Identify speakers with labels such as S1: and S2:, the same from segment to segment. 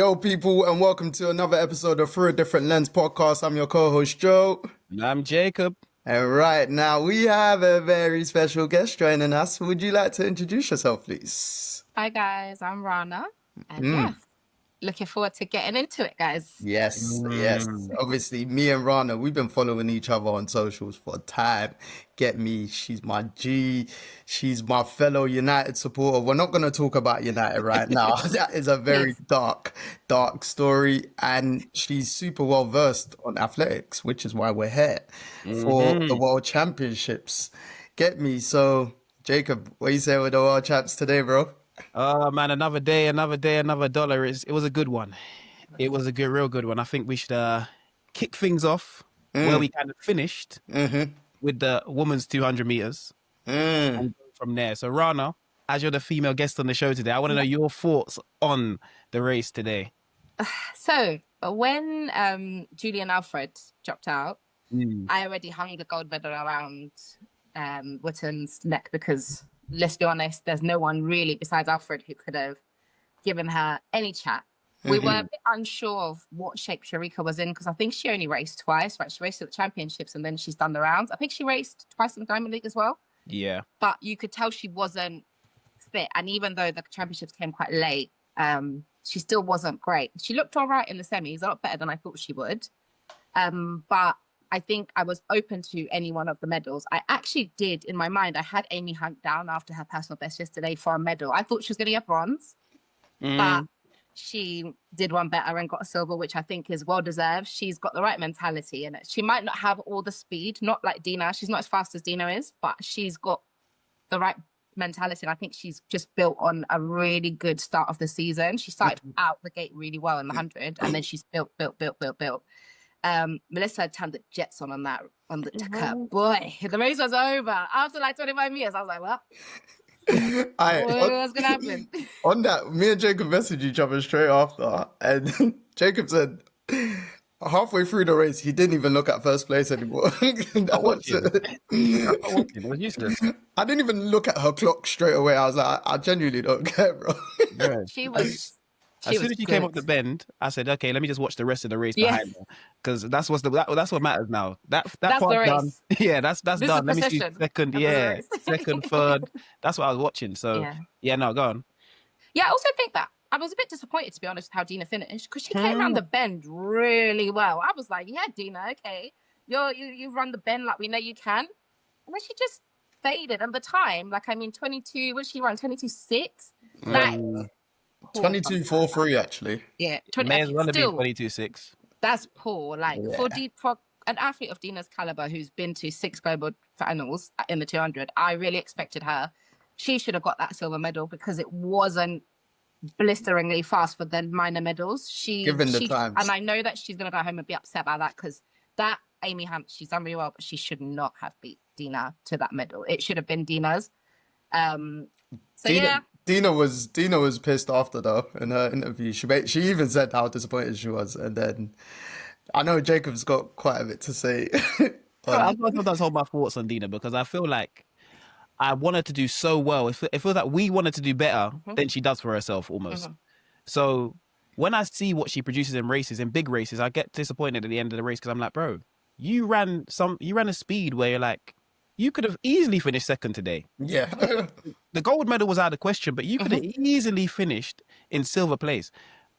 S1: Yo, people, and welcome to another episode of Through a Different Lens podcast. I'm your co-host, Joe.
S2: And I'm Jacob.
S1: And right now, we have a very special guest joining us. Would you like to introduce yourself, please?
S3: Hi, guys. I'm Rana. And looking forward to getting into it, guys.
S1: Yes. Obviously, me and Rana, we've been following each other on socials for a time. Get me? She's my G. She's my fellow United supporter. We're not going to talk about United right now. That is a very dark story. And she's super well versed on athletics, which is why we're here for the World Championships. Get me? So, Jacob, what you say with the World Champs today, bro?
S2: Oh man, another day, another dollar. It was a good one. It was a real good one. I think we should kick things off where we kind of finished with the women's 200 meters and go from there. So Rana, as you're the female guest on the show today, I want to know your thoughts on the race today.
S3: So when Julian Alfred dropped out, I already hung the gold medal around Wotton's neck because, let's be honest, there's no one really besides Alfred who could have given her any chat. We were a bit unsure of what shape Shericka was in because I think she only raced twice, right? She raced at the championships and then she's done the rounds. I think she raced twice in the Diamond League as well.
S2: Yeah.
S3: But you could tell she wasn't fit. And even though the championships came quite late, she still wasn't great. She looked all right in the semis, a lot better than I thought she would. But I think I was open to any one of the medals. I actually did, in my mind, I had Amy Hunt down after her personal best yesterday for a medal. I thought she was going to get bronze, but she did one better and got a silver, which I think is well-deserved. She's got the right mentality in it. She might not have all the speed, not like Dina. She's not as fast as Dina is, but she's got the right mentality. And I think she's just built on a really good start of the season. She started out the gate really well in the 100, and then she's built. Melissa turned the jets on that, on the cut. Boy, the race was over. After like 25 meters, I was like, what? What's going to happen?
S1: On that, me and Jacob messaged each other straight after, and Jacob said halfway through the race, he didn't even look at first place anymore.
S2: It was useless.
S1: I didn't even look at her clock straight away. I was like, I genuinely don't care, bro.
S2: Yeah.
S3: She was...
S2: As soon as she came up the bend, I said, "Okay, let me just watch the rest of the race behind her, because that's what matters now. That's part done. Yeah, that's done. Let me see second, second, third. That's what I was watching. So no, go on.
S3: Yeah, I also think that I was a bit disappointed, to be honest, with how Dina finished, because she came around the bend really well. I was like, yeah, Dina, okay, you run the bend like we know you can, and then she just faded. And the time, 22. What did she run? 22.6.
S1: 22.43 actually.
S3: Yeah,
S2: may as well have been 22.6.
S3: That's poor. For an athlete of Dina's caliber who's been to 6 global finals in the 200, I really expected her. She should have got that silver medal because it wasn't blisteringly fast for the minor medals.
S1: Given the times.
S3: And I know that she's going to go home and be upset about that because that Amy Hunt, she's done really well, but she should not have beat Dina to that medal. It should have been Dina's.
S1: Dina was pissed after though in her interview. She even said how disappointed she was, and then I know Jacob's got quite a bit to say.
S2: I sometimes hold my thoughts on Dina because I feel like I want her to do so well. It feels like we want her to do better than she does for herself almost. So when I see what she produces in races, in big races, I get disappointed at the end of the race because I'm like, bro, you ran a speed where you're like, you could have easily finished second today.
S1: Yeah.
S2: The gold medal was out of question, but you could have easily finished in silver place.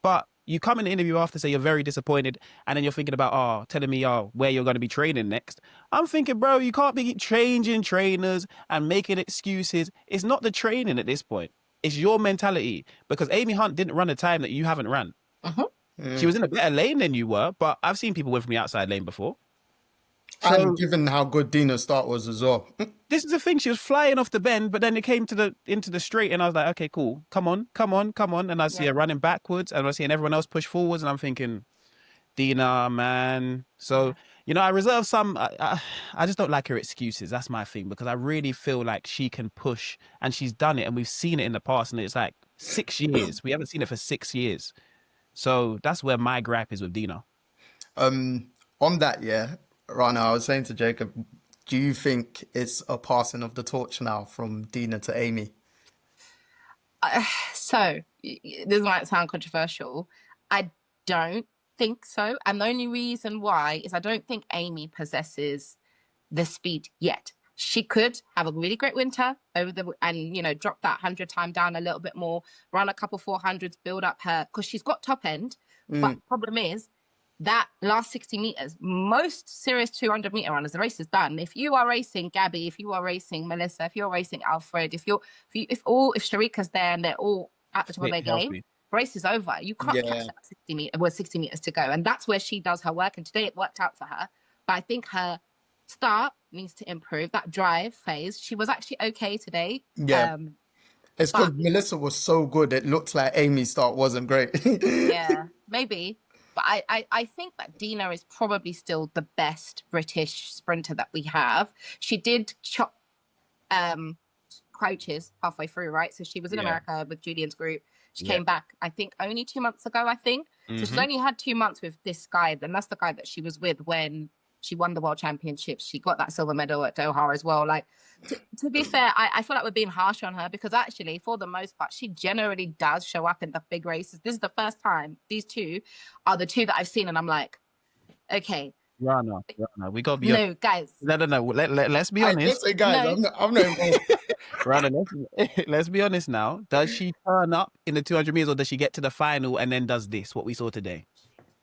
S2: But you come in the interview after, say you're very disappointed, and then you're thinking about, telling me, where you're going to be training next. I'm thinking, bro, you can't be changing trainers and making excuses. It's not the training at this point. It's your mentality. Because Amy Hunt didn't run a time that you haven't run. She was in a better lane than you were, but I've seen people win from the outside lane before.
S1: And given how good Dina's start was as well.
S2: This is the thing. She was flying off the bend, but then it came into the straight, and I was like, okay, cool. Come on. And I see her running backwards, and I was seeing everyone else push forwards, and I'm thinking, Dina, man. So, I reserve some. I just don't like her excuses. That's my thing, because I really feel like she can push, and she's done it, and we've seen it in the past, and it's like 6 years. We haven't seen it for 6 years. So that's where my gripe is with Dina.
S1: On that, Rana, I was saying to Jacob, do you think it's a passing of the torch now from Dina to Amy?
S3: So, this might sound controversial. I don't think so. And the only reason why is I don't think Amy possesses the speed yet. She could have a really great winter and drop that 100 time down a little bit more, run a couple 400s, build up her, because she's got top end. But the problem is that last 60 meters, most serious 200 meter runners, the race is done. If you are racing Gabby, if you are racing Melissa, if you're racing Alfred, if Shericka's there and they're all at the top of their game, race is over. You can't catch that 60 meters to go. And that's where she does her work. And today it worked out for her. But I think her start needs to improve. That drive phase, she was actually okay today.
S1: Yeah. It's because Melissa was so good. It looked like Amy's start wasn't great.
S3: Yeah, maybe. But I think that Dina is probably still the best British sprinter that we have. She did chop coaches halfway through, right? So she was in America with Julian's group. She came back, I think, only 2 months ago, I think. So she's only had 2 months with this guy. And that's the guy that she was with when she won the World Championships. She got that silver medal at Doha as well. Like, to be fair, I feel like we're being harsh on her because actually, for the most part, she generally does show up in the big races. This is the first time. These two are the two that I've seen, and I'm like, okay.
S2: Rana, we got to be
S3: no, guys.
S2: No. Let's be honest.
S1: Listen, guys, no. I'm not involved.
S2: Rana, let's be honest now. Does she turn up in the 200 meters or does she get to the final and then does this, what we saw today?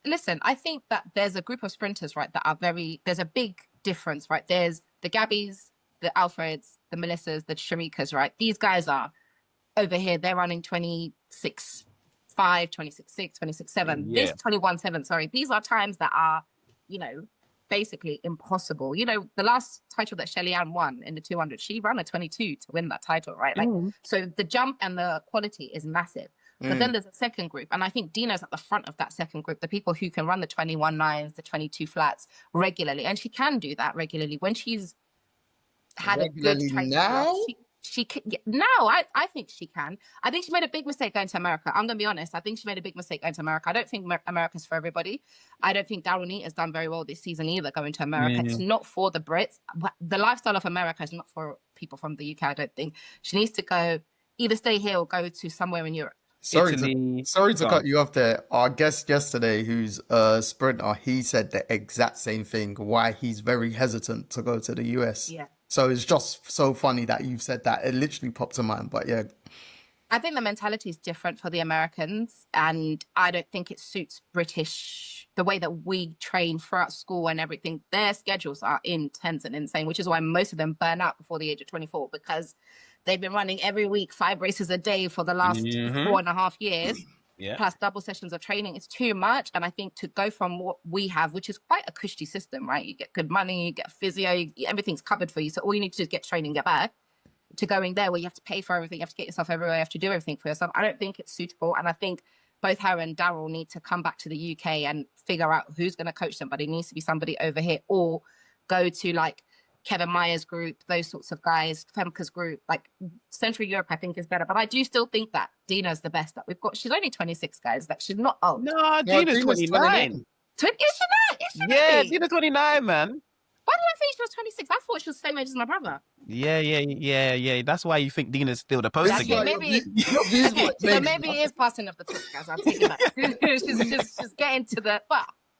S3: Listen, I think that there's a group of sprinters, right, that are there's a big difference, right? There's the Gabbies, the Alfreds, the Melissas, the Sherickas, right? These guys are over here, they're running 26.5, 26.6, 26.7. This 21.7, sorry. These are times that are, basically impossible. The last title that Shelly-Ann won in the 200, she ran a 22 to win that title, right? So the jump and the quality is massive. But then there's a second group. And I think Dina's at the front of that second group, the people who can run the 21.9s, the 22 flats regularly. And she can do that regularly when she's had regularly a good
S1: now?
S3: She can, now I think she can. I think she made a big mistake going to America. I'm going to be honest. I think she made a big mistake going to America. I don't think America's for everybody. I don't think Darryl Neat has done very well this season either going to America. It's not for the Brits. The lifestyle of America is not for people from the UK, I don't think. She needs to go, either stay here or go to somewhere in Europe.
S1: Sorry to cut you off there. Our guest yesterday, who's a sprinter, he said the exact same thing, why he's very hesitant to go to the US.
S3: Yeah.
S1: So it's just so funny that you've said that. It literally popped to mind, but yeah.
S3: I think the mentality is different for the Americans, and I don't think it suits British, the way that we train throughout school and everything. Their schedules are intense and insane, which is why most of them burn out before the age of 24, because they've been running every week, 5 races a day for the last 4.5 years, plus double sessions of training. It's too much. And I think to go from what we have, which is quite a cushy system, right? You get good money, you get physio, everything's covered for you. So all you need to do is get training, get back, to going there where you have to pay for everything, you have to get yourself everywhere, you have to do everything for yourself. I don't think it's suitable. And I think both her and Darryl need to come back to the UK and figure out who's going to coach them. But it needs to be somebody over here, or go to like Kevin Meyer's group, those sorts of guys, Femke's group, like Central Europe, I think is better. But I do still think that Dina's the best that we've got. She's only 26, guys. Like, she's not old.
S2: No, Dina's 29.
S3: Is she not?
S2: Yeah, Dina's 29, man.
S3: Why did I think she was 26? I thought she was the same age as my brother.
S2: Yeah. That's why you think Dina's still the poster girl.
S3: Maybe it is passing of the torch, guys. I'll take it back. she's getting to the,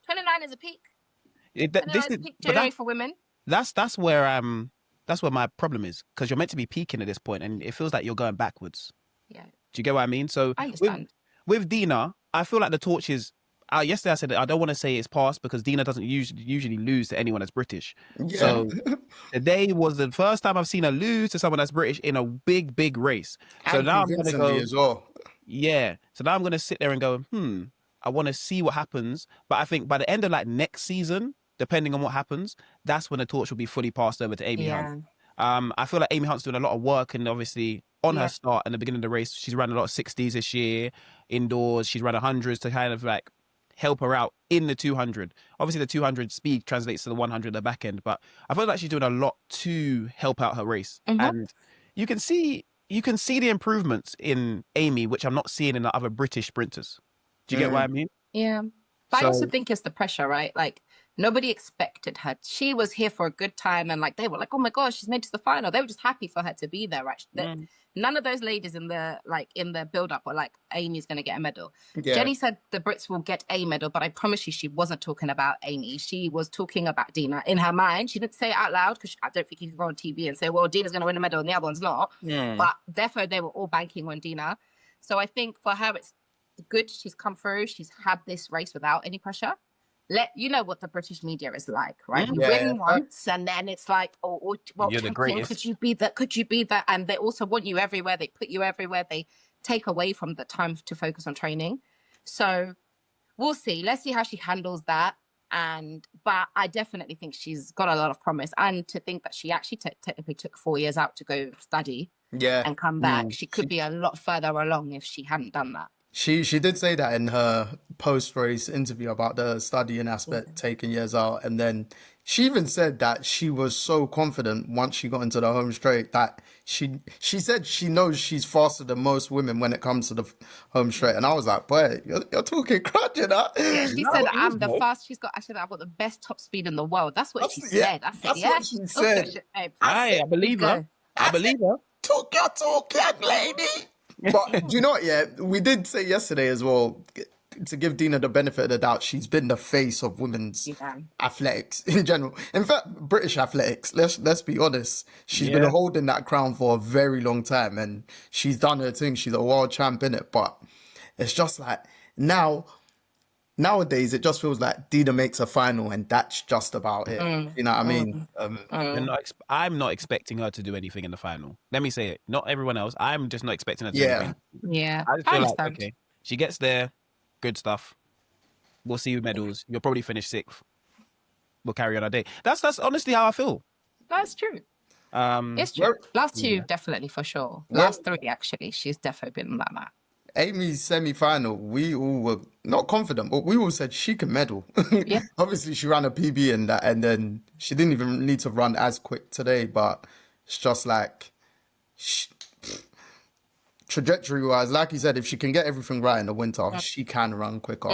S3: 29 is a peak.
S2: This is
S3: peak generally for women.
S2: That's where my problem is, because you're meant to be peaking at this point and it feels like you're going backwards.
S3: Yeah.
S2: Do you get what I mean? So
S3: I understand.
S2: With Dina, I feel like the torch is, yesterday I said that I don't want to say it's passed because Dina doesn't usually lose to anyone that's British. Yeah. So today was the first time I've seen her lose to someone that's British in a big race. So
S1: and
S2: now I'm going to go
S1: as well.
S2: Yeah. So now I'm going to sit there and go, I want to see what happens. But I think by the end of like next season, depending on what happens, that's when the torch will be fully passed over to Amy Hunt. I feel like Amy Hunt's doing a lot of work, and obviously on her start in the beginning of the race, she's run a lot of 60s this year, indoors. She's run 100s to kind of like help her out in the 200. Obviously the 200 speed translates to the 100 at the back end, but I feel like she's doing a lot to help out her race. And you can see the improvements in Amy, which I'm not seeing in the other British sprinters. Do you get what I mean?
S3: Yeah. But I also think it's the pressure, right? Like, Nobody expected her. She was here for a good time, and like they were like, "Oh my gosh, she's made to the final." They were just happy for her to be there. Actually, none of those ladies in the build up were like, "Amy's going to get a medal."
S1: Yeah.
S3: Jenny said the Brits will get a medal, but I promise you, she wasn't talking about Amy. She was talking about Dina in her mind. She didn't say it out loud because I don't think you can go on TV and say, "Well, Dina's going to win a medal and the other one's not." But therefore, they were all banking on Dina. So I think for her, it's good. She's come through. She's had this race without any pressure. You know what the British media is like, right? You win once, and then it's like, well,
S2: You're the
S3: champion,
S2: greatest.
S3: could you be that? Could you be that? And they also want you everywhere. They put you everywhere. They take away from the time to focus on training. So we'll see. Let's see how she handles that. But I definitely think she's got a lot of promise. And to think that she actually technically took 4 years out to go study and come back, she could be a lot further along if she hadn't done that.
S1: She did say that in her post-race interview about the studying aspect, taking years out. And then she even said that she was so confident once she got into the home straight that she said she knows she's faster than most women when it comes to the home straight. And I was like, boy, you're talking crud, you know?
S3: Yeah, she said, I'm the fast. She's got, I said, I've got the best top speed in the world. That's what she said. I said,
S1: that's what she said.
S2: I believe her. I believe her.
S1: Talk your talk, young lady. But do you know what? Yeah, we did say yesterday as well, to give Dina the benefit of the doubt, she's been the face of women's athletics in general. In fact, British athletics. Let's be honest. She's been holding that crown for a very long time, and she's done her thing. She's a world champ in it. But it's just like nowadays, it just feels like Dina makes a final, and that's just about it. You know what I mean?
S2: I'm not expecting her to do anything in the final. Let me say it. Not everyone else. I'm just not expecting her to do anything.
S3: Yeah.
S2: I just feel like, okay, she gets there, good stuff. We'll see you medals. You'll probably finish 6th. We'll carry on our day. That's honestly how I feel.
S3: That's true. It's true. Last 2, definitely, for sure. Last 3, actually, she's definitely been like that.
S1: Amy's semi-final, we all were not confident, but we all said she can medal.
S3: Yeah.
S1: Obviously, she ran a PB in that, and then she didn't even need to run as quick today, but it's just like, trajectory-wise, like you said, if she can get everything right in the winter, she can run quicker.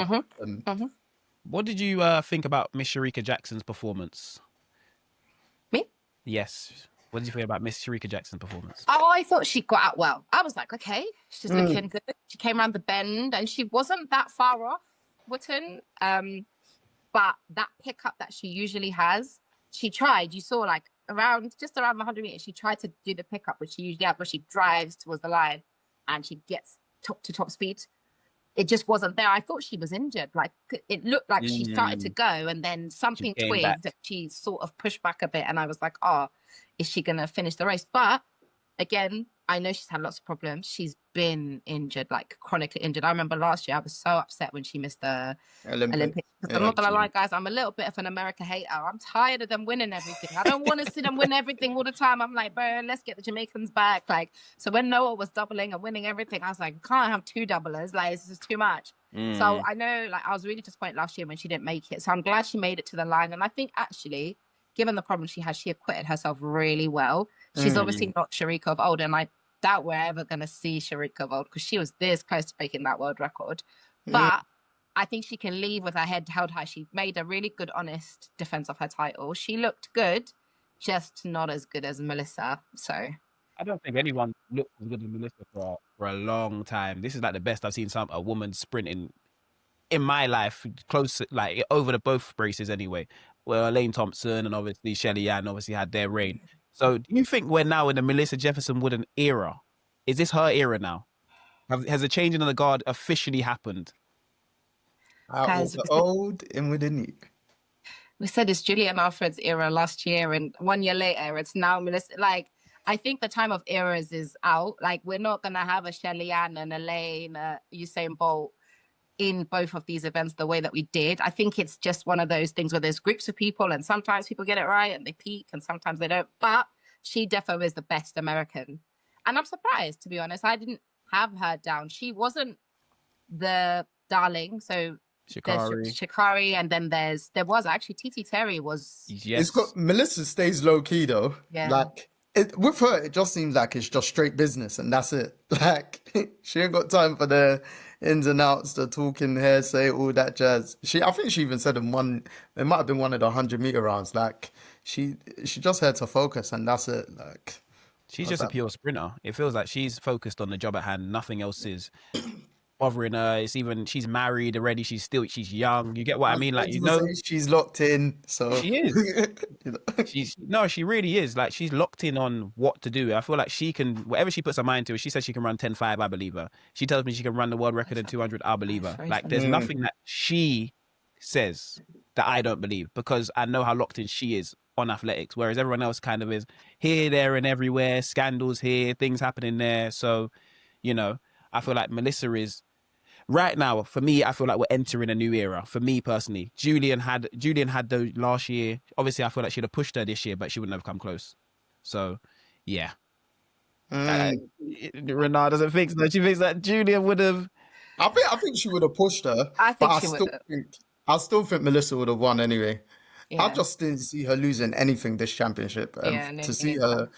S2: What did you think about Miss Shericka Jackson's performance?
S3: Me?
S2: Yes. What did you think about Miss Shericka Jackson's performance?
S3: Oh, I thought she got out well. I was like, okay, she's looking good. She came around the bend, and she wasn't that far off Wotton. But that pickup that she usually has, she tried. You saw like just around the 100 meters, she tried to do the pickup, which she usually has, where she drives towards the line and she gets top to top speed. It just wasn't there. I thought she was injured. Like it looked like she started to go, and then something twigged that she sort of pushed back a bit. And I was like, oh, is she going to finish the race? But again, I know she's had lots of problems. She's been injured, like chronically injured. I remember last year I was so upset when she missed the Olympics. I'm not gonna lie, guys, I'm a little bit of an America hater. I'm tired of them winning everything. I don't want to see them win everything all the time. I'm like, bro, let's get the Jamaicans back. Like, so when Noah was doubling and winning everything, I was like, can't have 2 doublers. Like, this is too much. So I know, like, I was really disappointed last year when she didn't make it. So I'm glad she made it to the line. And I think actually, given the problem she has, she acquitted herself really well. She's obviously not Shericka of old, and I doubt we're ever going to see Shericka of old because she was this close to breaking that world record. But I think she can leave with her head held high. She made a really good, honest defense of her title. She looked good, just not as good as Melissa. So
S2: I don't think anyone looked as good as Melissa for a long time. This is like the best I've seen a woman sprinting in my life, close, like over the both races anyway. Well, Elaine Thompson and obviously Shelly Ann obviously had their reign. So do you think we're now in the Melissa Jefferson Wooden era? Is this her era now? Has the changing of the guard officially happened?
S1: Out the old and with the new.
S3: We said it's Julian Alfred's era last year, and 1 year later, it's now Melissa. Like, I think the time of eras is out. Like, we're not going to have a Shelly Ann and Elaine, Usain Bolt in both of these events the way that we did. I think it's just one of those things where there's groups of people, and sometimes people get it right and they peak, and sometimes they don't. But she defo is the best American. And I'm surprised, to be honest. I didn't have her down. She wasn't the darling. So there's Shikari, and then there was actually Titi Terry was.
S1: Yes. Melissa stays low key though.
S3: Yeah.
S1: Like with her, it just seems like it's just straight business and that's it. Like she ain't got time for the ins and outs, the talking, hearsay, all that jazz. I think she even said in one, it might have been one of the 100-meter rounds. Like she just had to focus, and that's it. Like
S2: She's
S1: what's
S2: just a
S1: that?
S2: pure sprinter. It feels like she's focused on the job at hand. Nothing else is bothering her. It's even she's married already. She's young. You get what
S1: I
S2: I
S1: was
S2: mean? Like,
S1: going to say she's locked in, so
S2: she is.
S1: you know.
S2: She really is. Like, she's locked in on what to do. I feel like she can, whatever she puts her mind to. She says she can run 10.5, I believe her. She tells me she can run the world record in 200, I believe her. Like, there's nothing that she says that I don't believe, because I know how locked in she is on athletics, whereas everyone else kind of is here, there, and everywhere. Scandals here, things happening there. So, I feel like Melissa is right now. For me, I feel like we're entering a new era. For me personally, Julian had the last year. Obviously, I feel like she'd have pushed her this year, but she wouldn't have come close. So, yeah. Renard doesn't think so. She thinks that Julian would have.
S1: I think she would have pushed her,
S3: I
S1: but
S3: think she would have.
S1: I still think Melissa would have won anyway. I
S3: Yeah.
S1: just didn't see her losing anything this championship, and
S3: Yeah, no,
S1: to
S3: me
S1: see
S3: neither.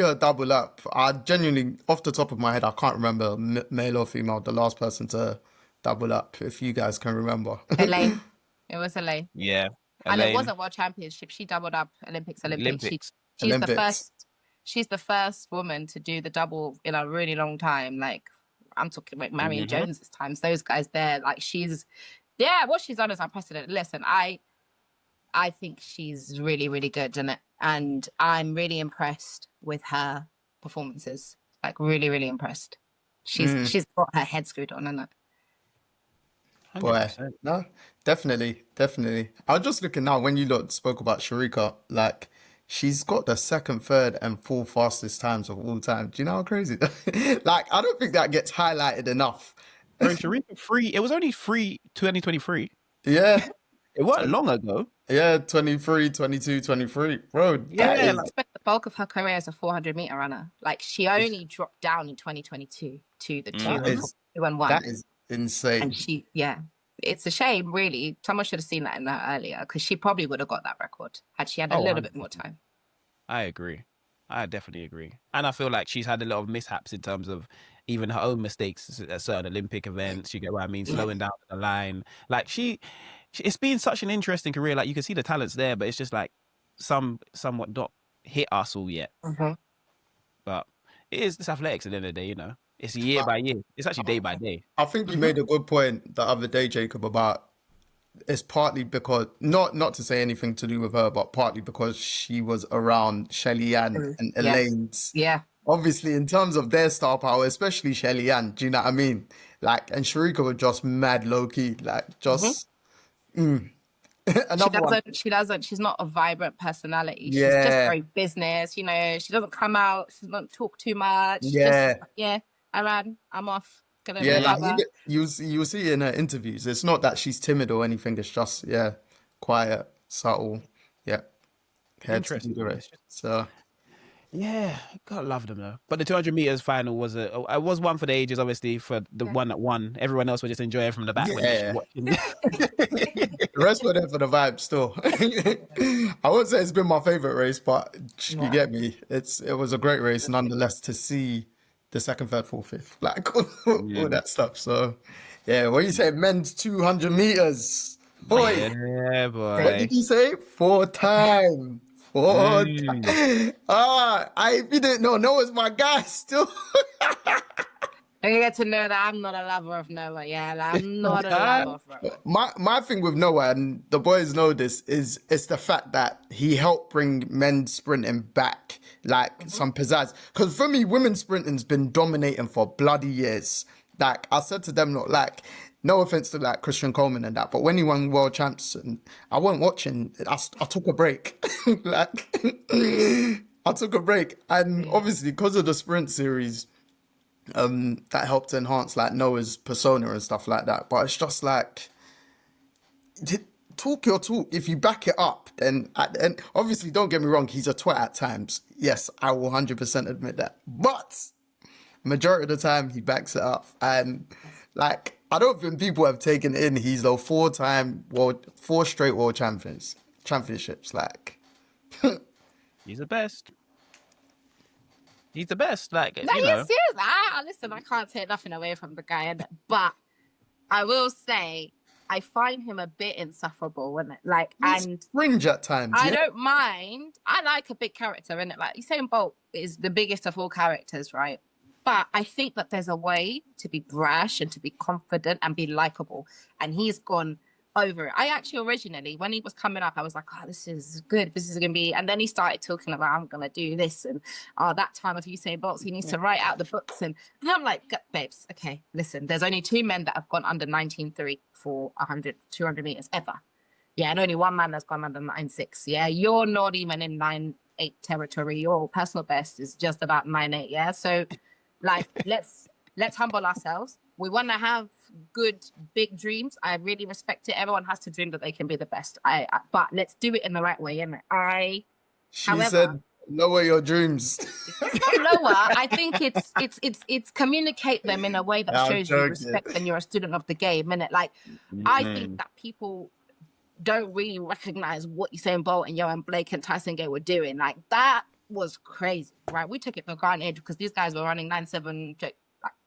S1: her double up, I genuinely, off the top of my head, I can't remember male or female, the last person to double up. If you guys can remember,
S3: Elaine. It was Elaine.
S2: Yeah,
S3: And it
S2: Elaine.
S3: wasn't World Championship. She doubled up Olympics.
S2: Olympics.
S3: She's the
S1: Olympics.
S3: first. She's the first woman to do the double in a really long time. Like, I'm talking about Marion Jones's times. Those guys there. Like, what she's done is unprecedented. Listen, I think she's really, really good, and I'm really impressed with her performances. Like, really, really impressed. She's got her head screwed on, isn't it?
S1: Boy,
S2: 100%.
S1: no, definitely. I was just looking now when you lot spoke about Shericka, like she's got the second, third, and fourth fastest times of all time. Do you know how crazy that? Like, I don't think that gets highlighted enough.
S2: Bro, Shericka free. It was only free 2023.
S1: Yeah,
S2: It wasn't long ago.
S1: yeah, 23, 22, 23. Bro, that
S2: Yeah,
S1: is
S2: like,
S3: Spent the bulk of her career as a 400-meter runner. Like, she only dropped down in 2022 to the
S1: that
S3: 2
S1: is
S3: and 1.
S1: that is insane.
S3: And it's a shame, really. Someone should have seen that in her earlier, because she probably would have got that record had she had a little bit more time.
S2: I agree. I definitely agree. And I feel like she's had a lot of mishaps in terms of even her own mistakes at certain Olympic events. You get what I mean? Slowing down the line. Like, it's been such an interesting career. Like, you can see the talent's there, but it's just like somewhat not hit us all yet. But it's athletics at the end of the day, It's year by year. It's actually day by day.
S1: I think you made a good point the other day, Jacob, about it's partly because not to say anything to do with her, but partly because she was around Shelly Ann and Elaine's.
S3: Yeah.
S1: Obviously, in terms of their star power, especially Shelly Ann, do you know what I mean? Like, and Shericka was just mad low key, like just another one.
S3: She doesn't. She's not a vibrant personality. She's
S1: Yeah.
S3: just very business. She doesn't come out. She doesn't talk too much.
S1: Yeah.
S3: Just, I ran. I'm off. Gonna
S1: Yeah, like
S3: recover.
S1: you see in her interviews, it's not that she's timid or anything. It's just quiet, subtle. Yeah, head to do the rest. So
S2: Yeah, gotta love them though. But the 200 meters final was one for the ages, obviously, for the one that won. Everyone else would just enjoy it from the back when they're watching.
S1: the rest were there for the vibe still. I won't say it's been my favorite race, but you get me. It was a great race nonetheless to see the second, third, fourth, fifth, like all that stuff. So yeah, what you say, men's 200 meters. Boy,
S2: Yeah, boy.
S1: what did you say? 4-time. If you didn't know, Noah's my guy still.
S3: And you get to know that I'm not a lover of Noah. Yeah, like, I'm not a lover of Noah.
S1: My thing with Noah, and the boys know this, is it's the fact that he helped bring men's sprinting back, like some pizzazz. Because for me, women's sprinting's been dominating for bloody years. Like, I said to them, not like, no offense to like Christian Coleman and that, but when he won world champs, and I wasn't watching. I took a break. Like, I took a break, and obviously because of the sprint series, that helped to enhance like Noah's persona and stuff like that. But it's just like, talk your talk. If you back it up, then at the end, obviously, don't get me wrong, he's a twat at times. Yes, I will 100% admit that. But majority of the time, he backs it up, and like, I don't think people have taken in he's the 4 straight world championships. Like,
S2: He's the best. He's the best. Like,
S3: No,
S2: you
S3: he
S2: know.
S3: is. Listen, I can't take nothing away from the guy, but I will say I find him a bit insufferable, isn't it? Like, and
S1: Fringe at times.
S3: I don't mind. I like a big character, innit? Like, Usain Bolt is the biggest of all characters, right? But I think that there's a way to be brash and to be confident and be likable. And he's gone over it. I actually originally, when he was coming up, I was like, oh, this is good. This is going to be... And then he started talking about, I'm going to do this. And that time of Usain Bolt, he needs to write out the books. And I'm like, babes, okay, listen, there's only 2 men that have gone under 19.3 for 100, 200 meters ever. Yeah, and only 1 man that's gone under 9.6. Yeah, you're not even in 9.8 territory. Your personal best is just about 9.8. Yeah, so like let's humble ourselves. We want to have good big dreams. I really respect it. Everyone has to dream that they can be the best. But let's do it in the right way, innit?
S1: She said, lower your dreams.
S3: It's not lower. I think it's communicate them in a way that shows you respect and you're a student of the game, innit? Like I think that people don't really recognize what Usain Bolt and Johan Blake and Tyson Gay were doing. Like that was crazy, right? We took it for granted because these guys were running 9.7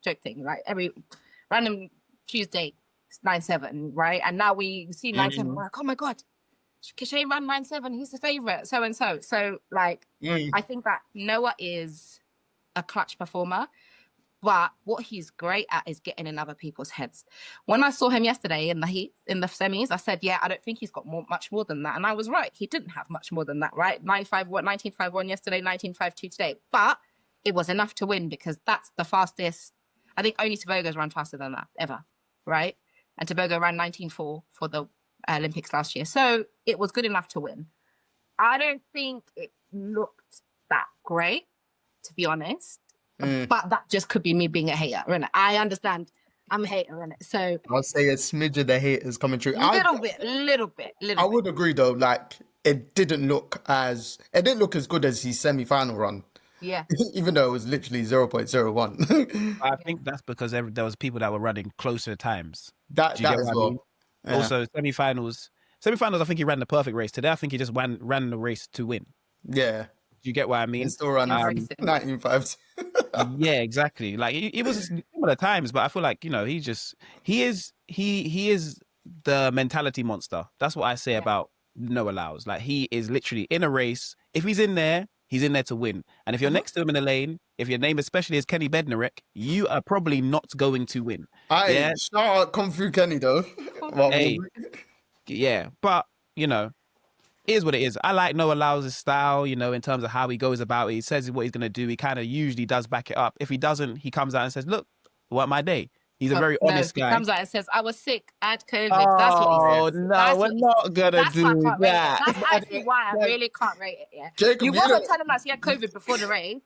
S3: joke thing, right? Every random Tuesday 9.7, right? And now we see 9.7, we're like, oh my god, Shane ran 9.7, he's the favorite, so and so. So like I think that Noah is a clutch performer. But what he's great at is getting in other people's heads. When I saw him yesterday in the heat, in the semis, I said, yeah, I don't think he's got much more than that. And I was right. He didn't have much more than that, right? 19.51 yesterday, 19.52 today. But it was enough to win because that's the fastest. I think only Tobogo's run faster than that, ever, right? And Tobogo ran 19.4 for the Olympics last year. So it was good enough to win. I don't think it looked that great, to be honest. But that just could be me being a hater, innit? I understand I'm a hater, innit? So
S1: I'll say a smidge of the hate is coming true.
S3: Little bit.
S1: I would agree though, like it didn't look as good as his semi-final run.
S3: Yeah.
S1: Even though it was literally 0.01.
S2: I think that's because there was people that were running closer times.
S1: that as well. Yeah.
S2: Also, semi-finals, I think he ran the perfect race. Today, I think he just ran the race to win.
S1: Yeah.
S2: Do you get what I mean?
S1: He still ran 19.5.
S2: Yeah, exactly. Like it was similar times, but I feel like, you know, he is the mentality monster. That's what I say about Noah Lyles. Like he is literally in a race. If he's in there to win. And if you're next to him in the lane, if your name especially is Kenny Bednarek, you are probably not going to win.
S1: Shout out Kung Fu Kenny though.
S2: Yeah, but you know, it is what it is. I like Noah Lyles' style, you know, in terms of how he goes about it. He says what he's going to do. He kind of usually does back it up. If he doesn't, he comes out and says, look, what my day. He's a very honest guy.
S3: He comes out and says, I was sick, I had COVID. That's what he says.
S2: Oh, no, we're not going to do that.
S3: That's actually why I really can't rate it, yeah.
S1: Jacob,
S3: you wasn't telling us he had COVID before the race.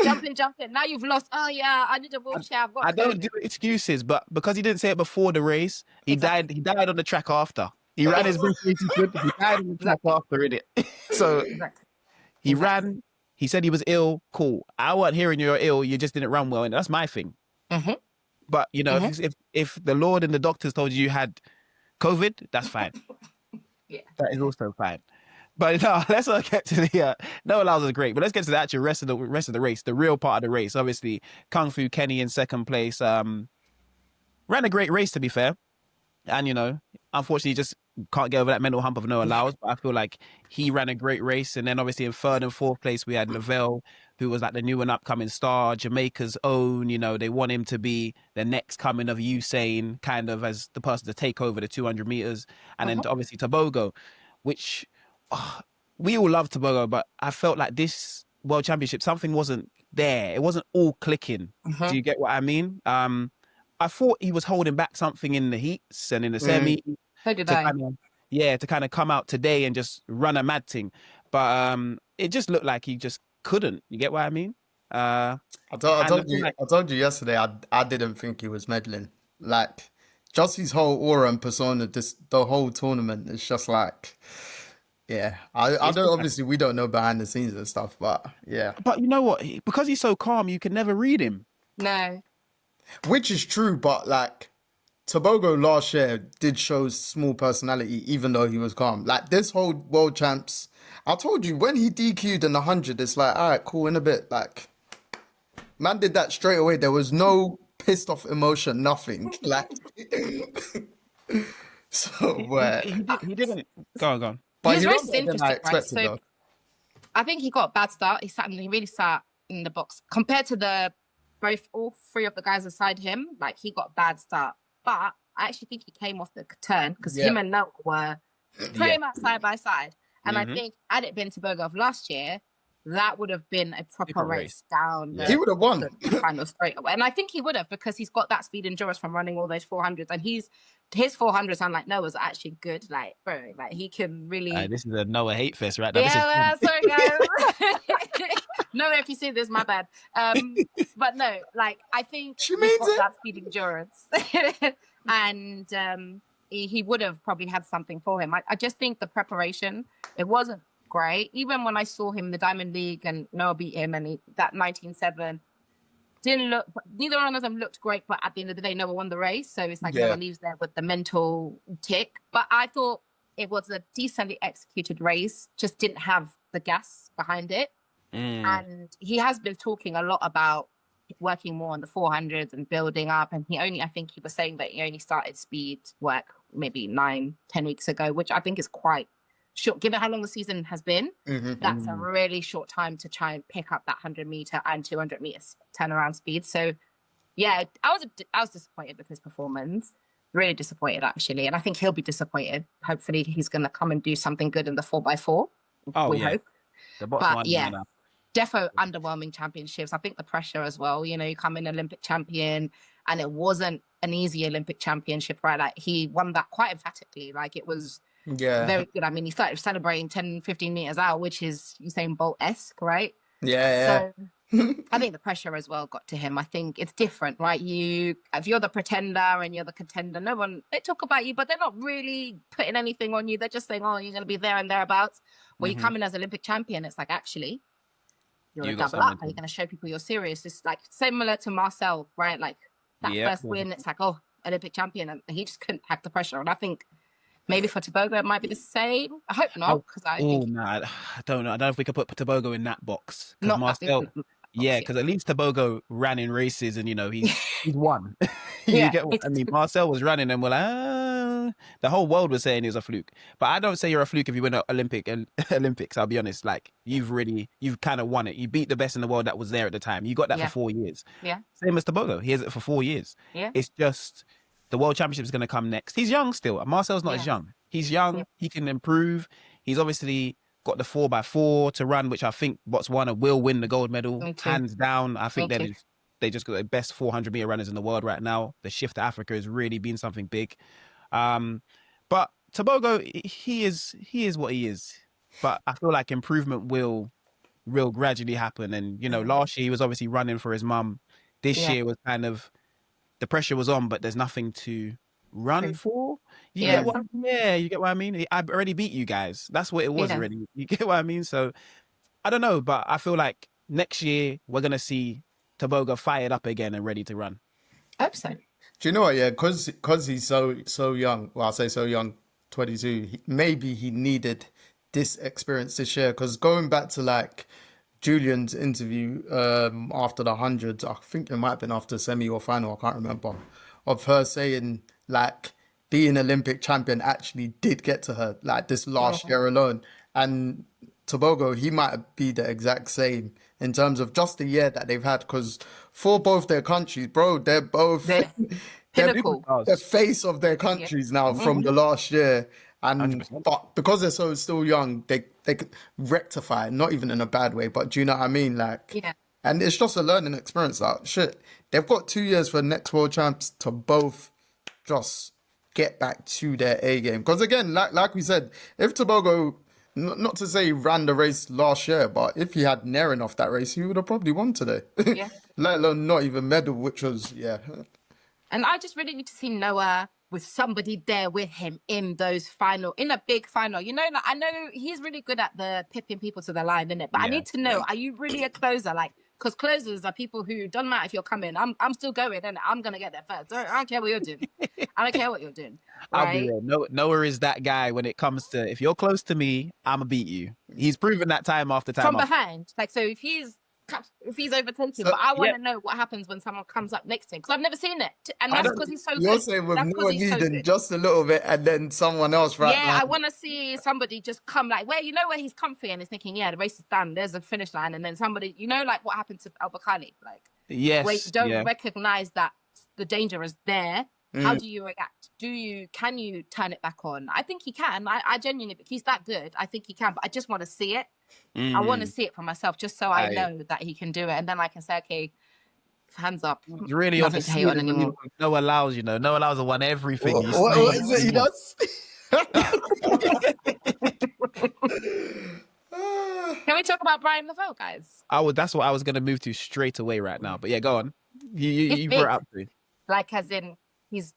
S3: Jump in. Now you've lost. Oh, yeah, I need a wheelchair.
S2: I don't do excuses, but because he didn't say it before the race, he died on the track after. He ran his best race he could. He died on the track after, innit? So he ran. He said he was ill. Cool. I wasn't hearing you're ill. You just didn't run well, and that's my thing.
S3: Mm-hmm.
S2: But you know, if the Lord and the doctors told you had COVID, that's fine.
S3: Yeah,
S2: that is also fine. But no, let's not get to the Noah Lyles is great, but let's get to the actual rest of the race, the real part of the race. Obviously, Kung Fu Kenny in second place. Ran a great race, to be fair. And, you know, unfortunately, just can't get over that mental hump of Noah Lyles. But I feel like he ran a great race. And then obviously in third and fourth place, we had Lavelle, who was like the new and upcoming star, Jamaica's own. You know, they want him to be the next coming of Usain, kind of as the person to take over the 200 meters. And then obviously Tobogo, which we all love Tobogo, but I felt like this World Championship, something wasn't there. It wasn't all clicking. Do you get what I mean? I thought he was holding back something in the heats and in the semi.
S3: So did I.
S2: To kind of come out today and just run a mad thing. But it just looked like he just couldn't. You get what I mean?
S1: I told you yesterday, I didn't think he was meddling. Like, just his whole aura and persona, the whole tournament, it's just like... Yeah, I don't. Obviously, we don't know behind the scenes and stuff, but yeah.
S2: But you know what? Because he's so calm, you can never read him.
S3: No.
S1: Which is true, but like Tobogo last year did show small personality, even though he was calm. Like this whole world champs, I told you when he DQ'd in the 100, it's like, all right, cool, in a bit, like Man did that straight away. There was no pissed off emotion, nothing. Like, so,
S2: He didn't. Go on.
S1: but
S3: His
S1: he
S3: race
S1: ran
S3: is
S1: better than I
S3: interesting, right?
S1: expected,
S3: So
S1: though.
S3: I think he got a bad start. He really sat in the box compared to all three of the guys beside him. Like, he got a bad start, but I actually think he came off the turn because him and Noah were pretty much side by side. And I think had it been Tobogo of last year, that would have been a proper race down.
S1: He would have won
S3: the final straight away. And I think he would have, because he's got that speed endurance from running all those 400s, and his 400s, unlike Noah's, are actually good. Like, bro, like he can really.
S2: This is a Noah hate fest right now.
S3: Yeah, sorry guys. No, if you see this, my bad. But no, like I think
S1: she means
S3: got that speed endurance, and he would have probably had something for him. I just think the preparation, it wasn't great. Even when I saw him in the Diamond League and Noah beat him, and that 19-7 didn't look. Neither one of them looked great, but at the end of the day, Noah won the race, so it's like Noah leaves there with the mental tick. But I thought it was a decently executed race, just didn't have the gas behind it. And he has been talking a lot about working more on the 400s and building up. And I think he was saying that he only started speed work maybe 9-10 weeks ago, which I think is quite short, given how long the season has been. That's a really short time to try and pick up that 100-meter and 200-meter turnaround speed. So yeah, I was disappointed with his performance. Really disappointed, actually. And I think he'll be disappointed. Hopefully he's going to come and do something good in the 4x4. We hope. But yeah, defo underwhelming championships. I think the pressure as well. You know, you come in Olympic champion, and it wasn't an easy Olympic championship, right? Like, he won that quite emphatically. Like, it was very good. I mean, he started celebrating 10-15 meters out, which is Usain Bolt-esque, right? So I think the pressure as well got to him. I think it's different, right? If you're the pretender and you're the contender, they talk about you, but they're not really putting anything on you. They're just saying, oh, you're going to be there and thereabouts. When you come in as Olympic champion, it's like, actually, you're going to double up. Are you going to show people you're serious? It's like similar to Marcel, right? Like that first win, it's like, oh, Olympic champion. And he just couldn't hack the pressure. And I think maybe for Tobogo, it might be the same. I hope not. I don't know. I
S2: don't know if we could put Tobogo in that box. Because Marcel, because at least Tobogo ran in races and, you know, he's won. You get what I mean? Marcel was running and we're like, the whole world was saying he was a fluke. But I don't say you're a fluke if you win an Olympics, I'll be honest. Like, you've kind of won it. You beat the best in the world that was there at the time. You got that for 4 years.
S3: Yeah.
S2: Same as Tobogo. He has it for 4 years.
S3: Yeah.
S2: It's just the World Championship is going to come next. He's young still. Marcel's not as young. He's young. Yeah. He can improve. He's obviously got the 4x4 to run, which I think Botswana will win the gold medal, hands down. I think they just got the best 400-meter runners in the world right now. The shift to Africa has really been something big. But Tobogo, he is what he is. But I feel like improvement will gradually happen. And, you know, last year he was obviously running for his mum. This year was kind of, the pressure was on, but there's nothing to run for. You get what I mean? I already beat you guys. That's what it was already. You get what I mean? So I don't know, but I feel like next year we're going to see Tobogo fired up again and ready to run.
S3: I hope so.
S1: Do you know what? Yeah, because he's so young. Well, I'll say so young, 22. Maybe he needed this experience this year. Because going back to like Julian's interview after the 100s, I think it might have been after semi or final, I can't remember, of her saying like being Olympic champion actually did get to her like this last year alone. And Tobogo, he might be the exact same in terms of just the year that they've had, because for both their countries, bro, they're both they're the face of their countries now from the last year. And 100%. But because they're still young, they could rectify it, not even in a bad way, but do you know what I mean? Like, and it's just a learning experience. Like, shit, they've got 2 years for next world champs to both just get back to their A game. Because again, like we said, if Tobogo, not to say he ran the race last year, but if he had near enough that race, he would have probably won today. Yeah. Let alone not even medal, which was,
S3: And I just really need to see Noah with somebody there with him in a big final. You know, like, I know he's really good at the pipping people to the line, isn't it? But I need to know, are you really a closer? Like, because closers are people who, doesn't matter if you're coming, I'm still going, and I'm going to get there first. I don't care what you're doing. I don't care what you're doing. Right?
S2: I'll be real. Noah is that guy when it comes to, if you're close to me, I'm going to beat you. He's proven that time after time.
S3: From behind. Like, so if he's if he's overtaken.
S1: So,
S3: But I want
S2: yeah,
S3: to know what happens when someone comes up next to him because I've never seen it, and
S1: I
S3: that's
S1: don't.
S3: because he's so
S1: You're
S3: good.
S1: saying with
S3: That's because
S1: Noah
S3: he's so
S1: leading
S3: good.
S1: just a little bit, and then someone else right
S3: Yeah,
S1: now.
S3: I want to see somebody just come like where he's comfy and is thinking, yeah, the race is done. There's a finish line, and then somebody, like what happened to Al Bakkali, like where you
S2: yes,
S3: don't
S2: yeah.
S3: recognize that the danger is there. How
S1: Mm.
S3: do you react? Can you turn it back on? I think he can. I genuinely, he's that good. I think he can, but I just want to see it. I want to see it for myself, just so I know that he can do it, and then I can say, okay, hands up,
S2: It's really on
S3: nothing
S2: the
S3: to hate on
S2: ceiling when
S3: anymore.
S2: Noah Lyles, Noah Lyles have won everything. You
S1: What
S2: see,
S1: is it? He does.
S3: Can we talk about Bryan Lavelle, guys?
S2: That's what I was going to move to straight away right now. But yeah, go on.
S3: He's
S2: You
S3: big,
S2: brought it up to me.
S3: like as in he's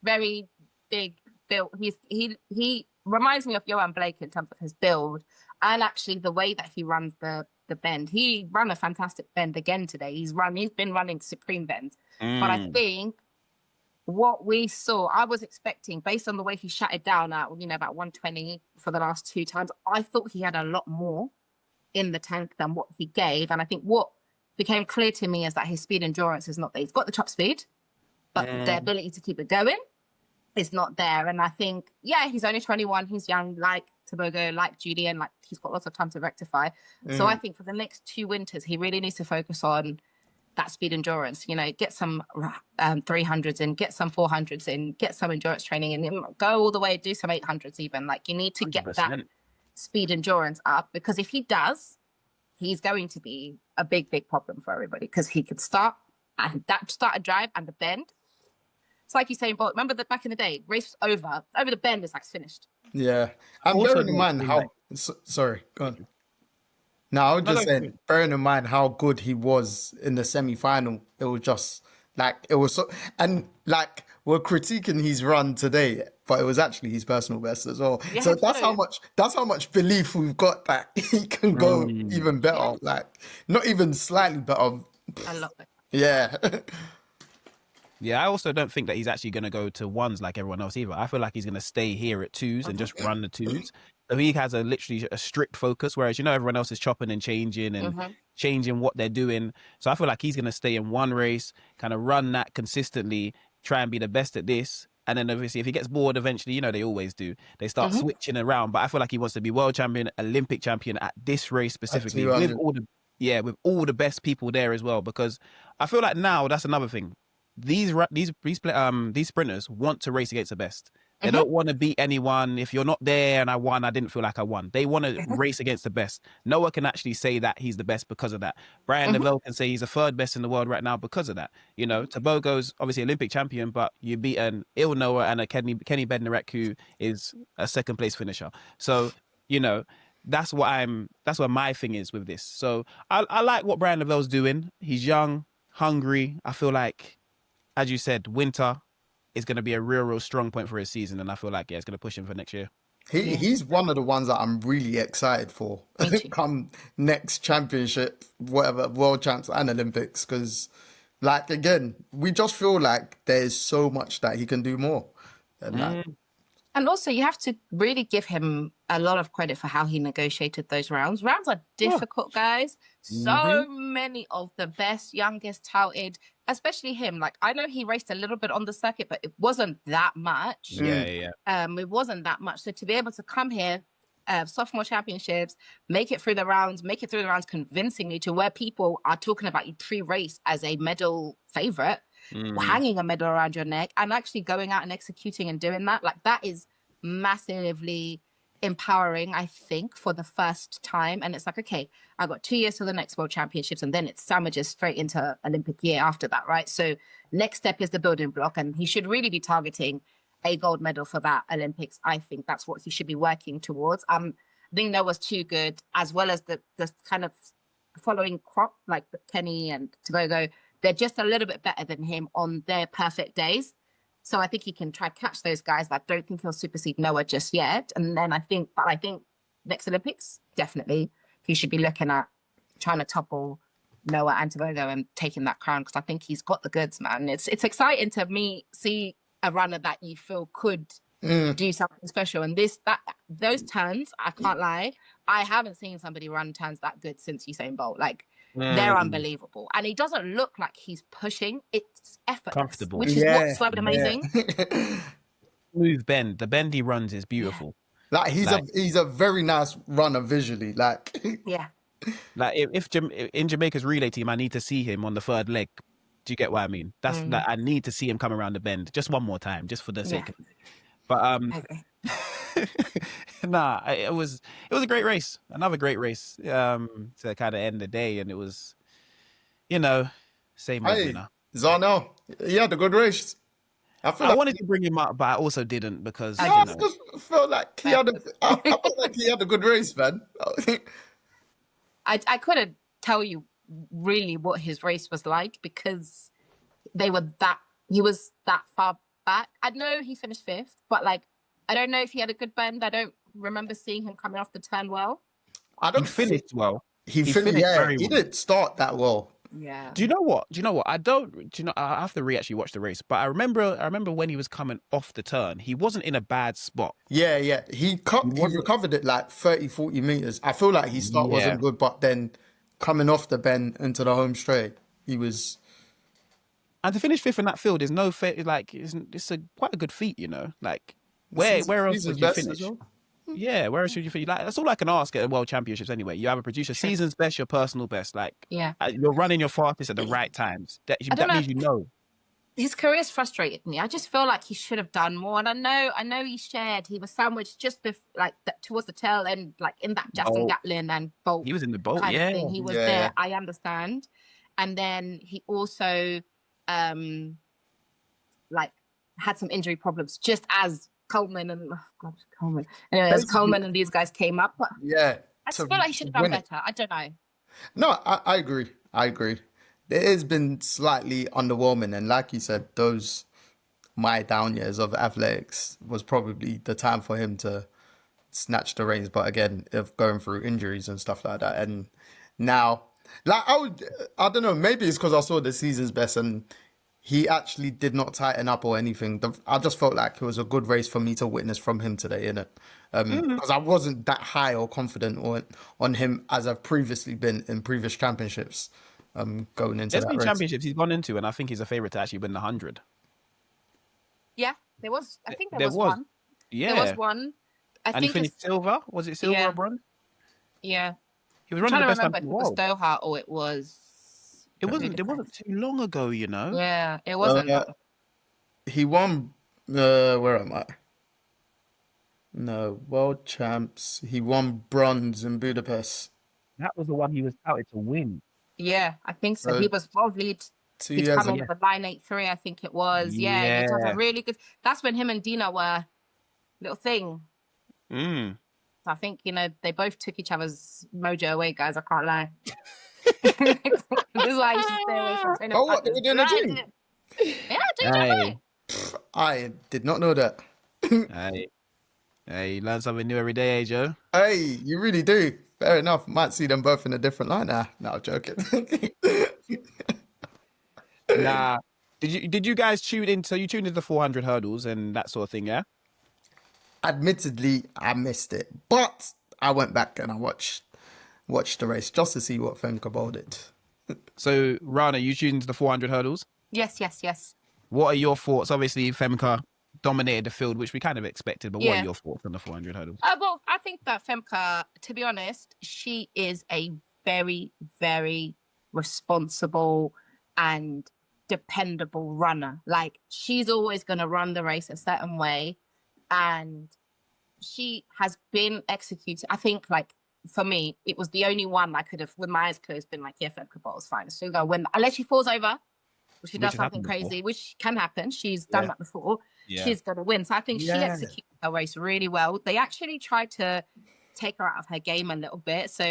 S3: very big built. He reminds me of Johan Blake in terms of his build and actually the way that he runs the bend. He ran a fantastic bend again today. He's been running supreme bends. But I think what we saw, I was expecting based on the way he shut it down at about 120 for the last 2 times. I thought he had a lot more in the tank than what he gave. And I think what became clear to me is that his speed endurance is not there. He's got the top speed, but the ability to keep it going is not there. And I think, he's only 21. He's young, like Tobogo, like Julian, like he's got lots of time to rectify. So I think for the next 2 winters, he really needs to focus on that speed endurance, get some 300s in, get some 400s in, get some endurance training and go all the way, do some 800s even. Like you need to get
S2: 100%.
S3: that speed endurance up, because if he does, he's going to be a big, big problem for everybody, because he could start a drive and the bend. It's like you saying, Bolt, remember that back in the day, race was over the bend is like finished.
S1: Yeah, and
S2: Also
S1: bearing in mind
S2: noticing,
S1: how.
S2: like-
S1: Sorry, go on. No, I was just saying, bearing in mind how good he was in the semi-final, it was just like it was so, and like we're critiquing his run today, but it was actually his personal best as well.
S3: Yeah,
S1: So that's
S3: true.
S1: how much belief we've got that he can go even better, like not even slightly better.
S3: I love it.
S1: Yeah.
S2: Yeah, I also don't think that he's actually going to go to ones like everyone else either. I feel like he's going to stay here at twos and just run the twos. So he has literally a strict focus, whereas everyone else is chopping and changing what they're doing. So I feel like he's going to stay in one race, kind of run that consistently, try and be the best at this. And then obviously if he gets bored eventually, they always do. They start switching around. But I feel like he wants to be world champion, Olympic champion at this race specifically with all the best people there as well. Because I feel like now that's another thing. These sprinters want to race against the best. They don't want to beat anyone. If you're not there and I won, I didn't feel like I won. They want to race against the best. Noah can actually say that he's the best because of that. Bryan Lavelle can say he's the 3rd best in the world right now because of that. Tobogo's obviously Olympic champion, but you beat an ill Noah and a Kenny Bednarek who is a 2nd place finisher. So, that's what my thing is with this. So I like what Bryan Lavelle's doing. He's young, hungry. I feel like, as you said, winter is going to be a real strong point for his season, and I feel like it's going to push him for next year.
S1: He's one of the ones that I'm really excited for come next championship, whatever, world champs and Olympics, because like again, we just feel like there's so much that he can do more.
S3: And also, you have to really give him a lot of credit for how he negotiated those rounds. Rounds are difficult, guys. So many of the best, youngest, touted, especially him. Like, I know he raced a little bit on the circuit, but it wasn't that much.
S2: Yeah.
S3: It wasn't that much. So to be able to come here, sophomore championships, make it through the rounds convincingly to where people are talking about you pre-race as a medal favorite, hanging a medal around your neck, and actually going out and executing and doing that, like that is massively empowering, I think, for the first time. And it's like, okay, I got 2 years to the next world championships, and then it sandwiches straight into Olympic year after that, right? So next step is the building block, and he should really be targeting a gold medal for that Olympics. I think that's what he should be working towards. I think Noah's too good, as well as the kind of following crop, like Kenny and Tobogo. They're just a little bit better than him on their perfect days. So I think he can try catch those guys, but I don't think he'll supersede Noah just yet. And then I think next Olympics, definitely, he should be looking at trying to topple Noah and Tobogo and taking that crown, because I think he's got the goods, man. It's exciting to see a runner that you feel could do something special. And those turns, I can't lie, I haven't seen somebody run turns that good since Usain Bolt. Like, they're unbelievable. And he doesn't look like he's pushing. It's effortless,
S2: Comfortable.
S3: which is what's so amazing.
S2: Smooth bend. The bend he runs is beautiful.
S1: Like he's a very nice runner visually. Like
S2: like if in Jamaica's relay team, I need to see him on the third leg. Do you get what I mean? That's like, I need to see him come around the bend just one more time, just for the sake of it. But it was a great race, another great race to kind of end the day, and it was, same old winner.
S1: Zano, he had a good race.
S2: I wanted to bring him up, but I also didn't because
S1: I just felt like he had I felt like he had a good race, man.
S3: I couldn't tell you really what his race was like because he was that far back. I know he finished 5th, but like I don't know if he had a good bend. I don't remember seeing him coming off the turn well.
S2: He finished well.
S1: He finished very well. He didn't start that well.
S3: Yeah.
S2: Do you know what? I have to actually watch the race, but I remember when he was coming off the turn, he wasn't in a bad spot.
S1: Yeah. He recovered it like 30, 40 meters. I feel like his start wasn't good, but then coming off the bend into the home straight, he was.
S2: And to finish 5th in that field is it's quite a good feat, Like where else would you finish? Yeah, where else would you finish? Like that's all I can ask at World Championships anyway. You have a producer season's best, your personal best. Like you're running your fastest at the right times. That means
S3: His career's frustrated me. I just feel like he should have done more. And I know he was sandwiched just towards the tail end, like in that Justin Gatlin and Bolt.
S2: He was in the Bolt,
S3: kind of thing. He was there. I understand. And then he also had some injury problems just as Coleman and as Coleman and these guys came up. But I just feel like he should have done better. I don't know.
S1: No, I agree. It has been slightly underwhelming, and like you said, my down years of athletics was probably the time for him to snatch the reins. But again, of going through injuries and stuff like that, and now, I don't know, maybe it's because I saw the season's best and he actually did not tighten up or anything. I just felt like it was a good race for me to witness from him today, innit? Because I wasn't that high or confident on him as I've previously been in previous championships. Going into
S2: There's been championships he's gone into, and I think he's a favourite to actually win the 100.
S3: Yeah, there was. I think there was one.
S2: Yeah,
S3: there was one.
S2: He finished silver. Was it silver or bronze?
S3: Yeah,
S2: he was running the best time in the
S3: world. It was Doha or it was.
S2: It wasn't too long ago,
S3: Yeah, it wasn't.
S1: He won. Where am I? No, world champs. He won bronze in Budapest.
S2: That was the one he was touted to win.
S3: Yeah, I think so. He was probably
S1: 2 years
S3: coming with a 983, I think it was. Yeah, he was a really good. That's when him and Dina were little thing. So I think they both took each other's mojo away, guys. I can't lie. This is why you should stay away from training.
S1: Oh, what? They were doing a gym?
S3: Yeah,
S1: I did not know that.
S2: Hey, you learn something new every day, Joe.
S1: Hey, you really do. Fair enough. Might see them both in a different line now. No, I'm joking.
S2: Nah. Did you guys tune in? So you tuned into the 400 hurdles and that sort of thing, yeah?
S1: Admittedly, I missed it, but I went back and I watched the race just to see what Femke Bol did.
S2: So, Rana, you tuned into the 400 hurdles?
S3: Yes.
S2: What are your thoughts? Obviously, Femke dominated the field, which we kind of expected, but what are your thoughts on the 400 hurdles?
S3: Well, I think that Femke, to be honest, she is a very, very responsible and dependable runner. Like, she's always going to run the race a certain way, and she has been executed. I think, like, for me, it was the only one I could have, with my eyes closed, been like, yeah, Femke Bol is fine. She's going to win. Unless she falls over, or she does something crazy, which can happen. She's done that before. Yeah. She's going to win. So I think she executed her race really well. They actually tried to take her out of her game a little bit. So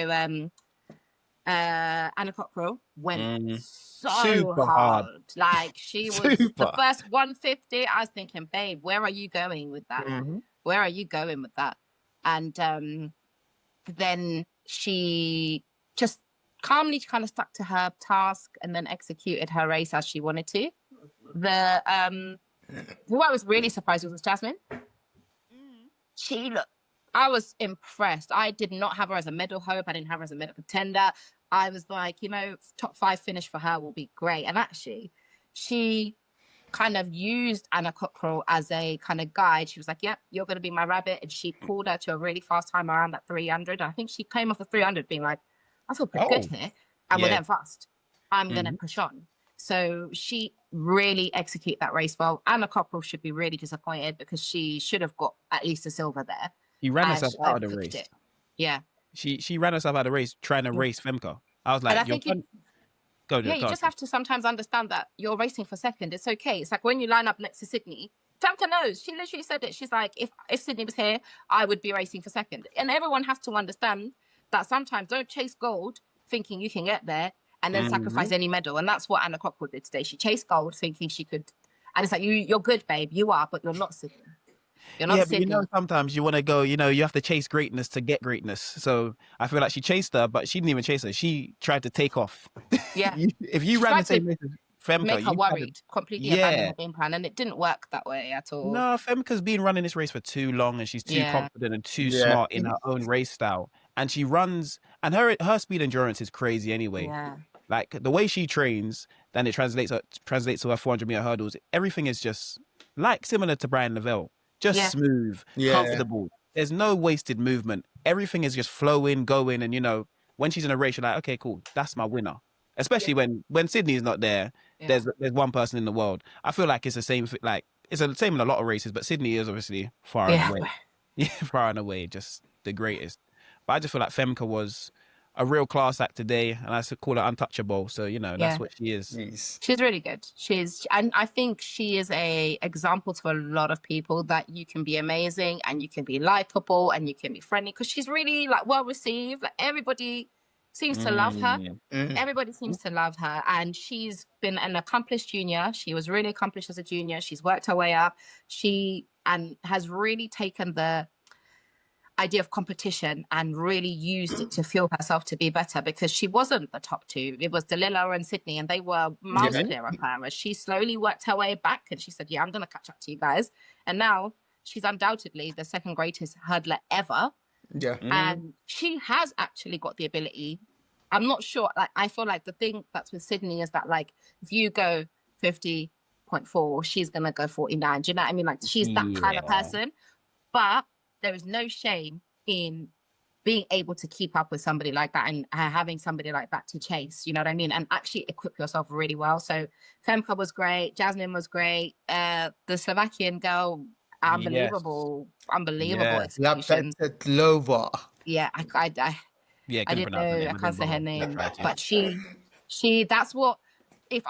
S3: Anna Cockrell went so hard. Like, she was the first 150. I was thinking, babe, where are you going with that? Where are you going with that? And then she just calmly kind of stuck to her task and then executed her race as she wanted to. Who I was really surprised with was Jasmine. She looked I was impressed. I did not have her as a medal hope. I didn't have her as a medal contender. I was like, top 5 finish for her will be great. And actually, she kind of used Anna Cockrell as a kind of guide. She was like, yep, you're going to be my rabbit. And she pulled her to a really fast time around that 300. I think she came off the 300 being like, I feel pretty good here. And we're going fast. I'm going to push on. So she really executed that race well. Anna Cockrell should be really disappointed because she should have got at least a silver there.
S2: She ran herself out of the race.
S3: Yeah.
S2: She ran herself out of the race trying to race Femke. I was like,
S3: you just have to sometimes understand that you're racing for second. It's okay. It's like when you line up next to Sydney, Femke knows. She literally said it. She's like, if Sydney was here, I would be racing for second. And everyone has to understand that sometimes don't chase gold thinking you can get there and then sacrifice any medal. And that's what Anna Cockrell did today. She chased gold thinking she could. And it's like, you're good, babe. You are, but you're not Sydney. You're not Sydney.
S2: But sometimes you want to go, you have to chase greatness to get greatness. So I feel like she chased her, but she didn't even chase her. She tried to take off.
S3: Yeah.
S2: If you ran the same race as Femke,
S3: make her worried, completely abandon the game plan, and it didn't work that way at all.
S2: No, Femke's been running this race for too long, and she's too confident and too smart in her own race style. And she runs, and her speed endurance is crazy anyway.
S3: Yeah.
S2: Like the way she trains, then it translates to her 400-meter hurdles. Everything is just similar to Bryan Lavell. Just smooth, comfortable. There's no wasted movement. Everything is just flowing, going, and when she's in a race, you're like, okay, cool, that's my winner. Especially when Sydney is not there, there's one person in the world. I feel like it's the same. It's the same in a lot of races, but Sydney is obviously far and away. Yeah, far and away, just the greatest. But I just feel like Femke was a real class act today, and I call her untouchable. So that's what she is.
S1: Nice.
S3: She's really good. And I think she is a example to a lot of people that you can be amazing and you can be likable and you can be friendly because she's really well received. Like everybody seems to love her. Everybody seems to love her, and she's been an accomplished junior. She was really accomplished as a junior. She's worked her way up. She has really taken the idea of competition and really used it to fuel herself to be better because she wasn't the top 2. It was Delilah and Sydney, and they were miles clear of her. She slowly worked her way back, and she said, I'm going to catch up to you guys. And now she's undoubtedly the second greatest hurdler ever. Yeah. And she has actually got the ability. I'm not sure. I feel like the thing that's with Sydney is that if you go 50.4, she's going to go 49. Do you know what I mean? She's that kind of person. But there is no shame in being able to keep up with somebody like that and having somebody like that to chase, you know what I mean? And actually equip yourself really well. So Femke was great. Jasmine was great. The Slovakian girl, unbelievable execution. Yeah, I didn't know, I can't say her name, but she, that's what, if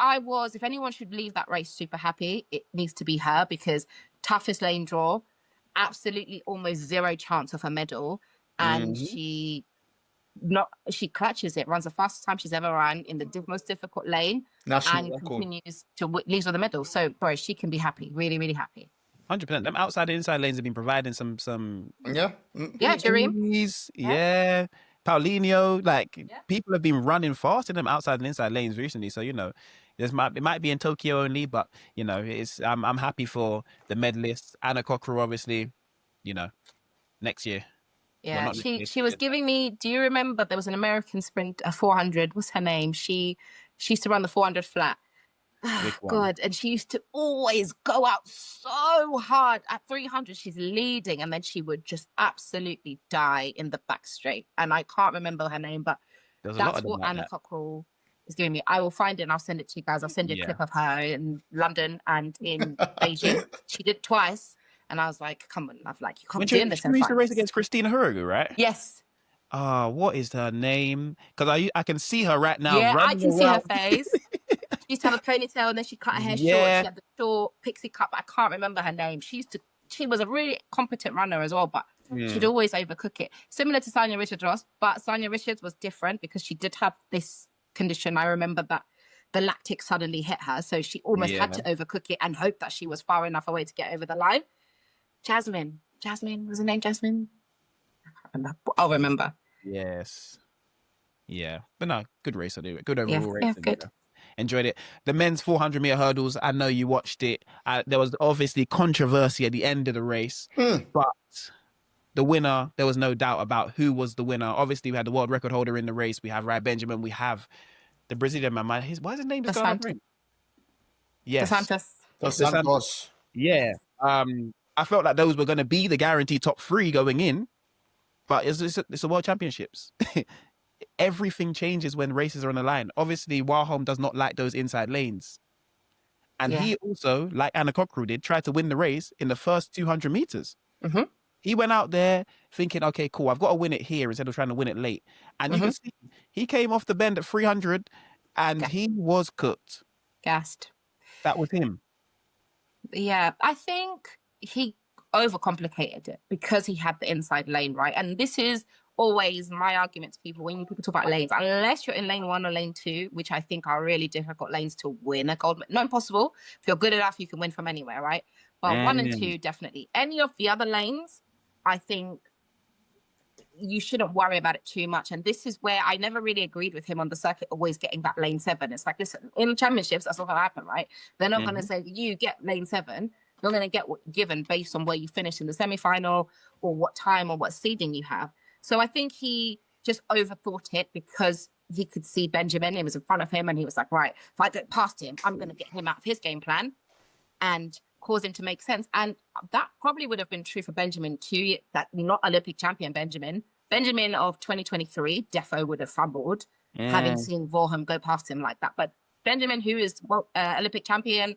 S3: anyone should leave that race super happy, it needs to be her because toughest lane draw, absolutely almost zero chance of a medal, and she clutches it, runs the fastest time she's ever run in the most difficult lane, and continues to leaves with a medal. So, bro, she can be happy, really, really happy.
S2: 100%. Them outside and inside lanes have been providing some
S3: Jareem.
S2: Yeah. Paulinho, people have been running fast in them outside and inside lanes recently. So it might be in Tokyo only, but it's I'm happy for the medalists. Anna Cockrell, obviously, next year.
S3: Yeah, she was giving me. Do you remember there was an American sprint, a 400? What's her name? She used to run the 400 flat. God, and she used to always go out so hard at 300. She's leading, and then she would just absolutely die in the back straight. And I can't remember her name, but that's what Anna Cockrell is giving me. I will find it and I'll send it to you guys. I'll send you a clip of her in London and in Beijing. She did twice, and I was like, "Come on, love! You can't be doing this." She
S2: used to race against Christina Hurrigu, right?
S3: Yes.
S2: What is her name? Because I can see her right now.
S3: Yeah, I can see her face. She used to have a ponytail and then she cut her hair short. She had the short pixie cut, but I can't remember her name. She was a really competent runner as well, but she'd always overcook it. Similar to Sanya Richards-Ross, but Sanya Richards was different because she did have this condition. I remember that the lactic suddenly hit her, so she almost had to overcook it and hope that she was far enough away to get over the line. Jasmine, was her name Jasmine? I can't remember. I'll remember.
S2: Yes. Yeah. But no, good race anyway. Good overall race.
S3: Yeah, good.
S2: Enjoyed it. The men's 400-meter hurdles, I know you watched it. There was obviously controversy at the end of the race, but the winner, there was no doubt about who was the winner. Obviously, we had the world record holder in the race. We have Rai Benjamin. We have the Brazilian man. Why is his name just going out of brain? Yes.
S3: DeSantis.
S1: Dos Santos.
S2: Yeah. I felt like those were going to be the guaranteed top 3 going in, but it's a world championships. Everything changes when races are on the line. Obviously, Warholm does not like those inside lanes. And he also, like Anna Cockrell did, tried to win the race in the first 200 meters.
S3: Mm-hmm.
S2: He went out there thinking, okay, cool, I've got to win it here instead of trying to win it late. And you can see he came off the bend at 300 and he was cooked.
S3: Gassed.
S2: That was him.
S3: Yeah, I think he overcomplicated it because he had the inside lane, right? And this is always my argument to people when people talk about lanes. Unless you're in lane 1 or lane 2, which I think are really difficult lanes to win a gold medal. Not impossible. If you're good enough, you can win from anywhere, right? But 1 and 2, definitely. Any of the other lanes, I think you shouldn't worry about it too much. And this is where I never really agreed with him on the circuit, always getting that lane 7. It's like, listen, in championships, that's not going to happen, right? They're not going to say, you get lane 7. You're going to get what given based on where you finish in the semi-final or what time or what seeding you have. So I think he just overthought it because he could see Benjamin. It was in front of him and he was like, right, if I get past him, I'm going to get him out of his game plan and cause him to make sense. And that probably would have been true for Benjamin too, that not Olympic champion Benjamin. Benjamin of 2023, defo would have fumbled, having seen Vorham go past him like that. But Benjamin, who is Olympic champion,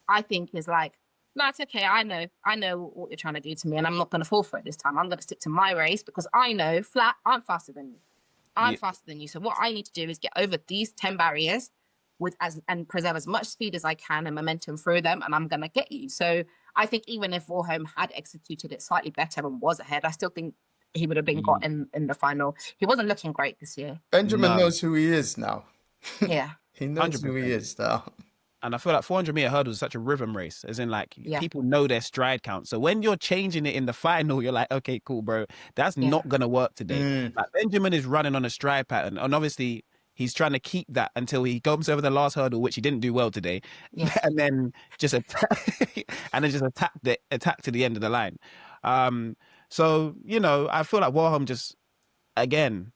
S3: I think is like, no, it's okay. I know what you're trying to do to me, and I'm not going to fall for it this time. I'm going to stick to my race because I know flat, I'm faster than you. I'm faster than you. So what I need to do is get over these 10 barriers and preserve as much speed as I can and momentum through them, and I'm going to get you. So I think even if Vorham had executed it slightly better and was ahead, I still think he would have been got in the final. He wasn't looking great this year.
S1: Benjamin knows who he is now.
S3: Yeah.
S1: He knows 100%. Who he is now.
S2: And I feel like 400-meter hurdles is such a rhythm race, as in like people know their stride count. So when you're changing it in the final, you're like, okay, cool, bro. That's not going to work today. Like Benjamin is running on a stride pattern. And obviously he's trying to keep that until he comes over the last hurdle, which he didn't do well today. Yeah. And then just attack to the end of the line. So, you know, I feel like Warholm just, again,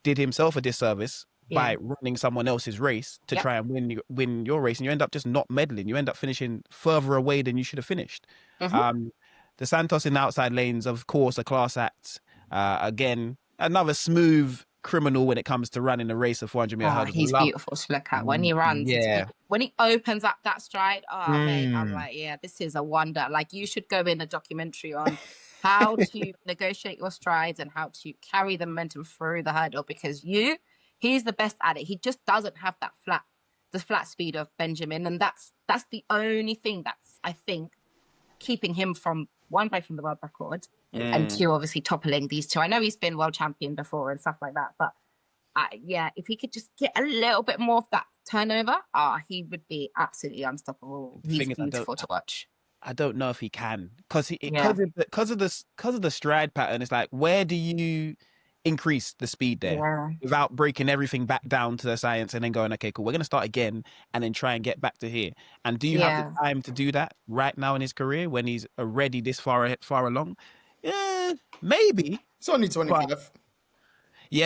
S2: did himself a disservice by running someone else's race to try and win your race, and you end up just not medaling. You end up finishing further away than you should have finished. The Santos in the outside lanes, of course, a class act. Again, another smooth criminal when it comes to running a race of 400-meter hurdles.
S3: He's beautiful to look at when he runs. When he opens up that stride, mate, I'm like, this is a wonder. Like, you should go in a documentary on how to negotiate your strides and how to carry the momentum through the hurdle, because he's the best at it. He just doesn't have the flat speed of Benjamin. And that's the only thing that's, I think, keeping him from, 1, breaking the world record, and 2, obviously toppling these 2. I know he's been world champion before and stuff like that, but if he could just get a little bit more of that turnover, he would be absolutely unstoppable. He's beautiful to watch.
S2: I don't know if he can, because of the stride pattern. It's like, where do you increase the speed there without breaking everything back down to the science and then going, okay, cool, we're going to start again and then try and get back to here? And do you have the time to do that right now in his career when he's already this far along? Yeah, maybe.
S1: It's only 25.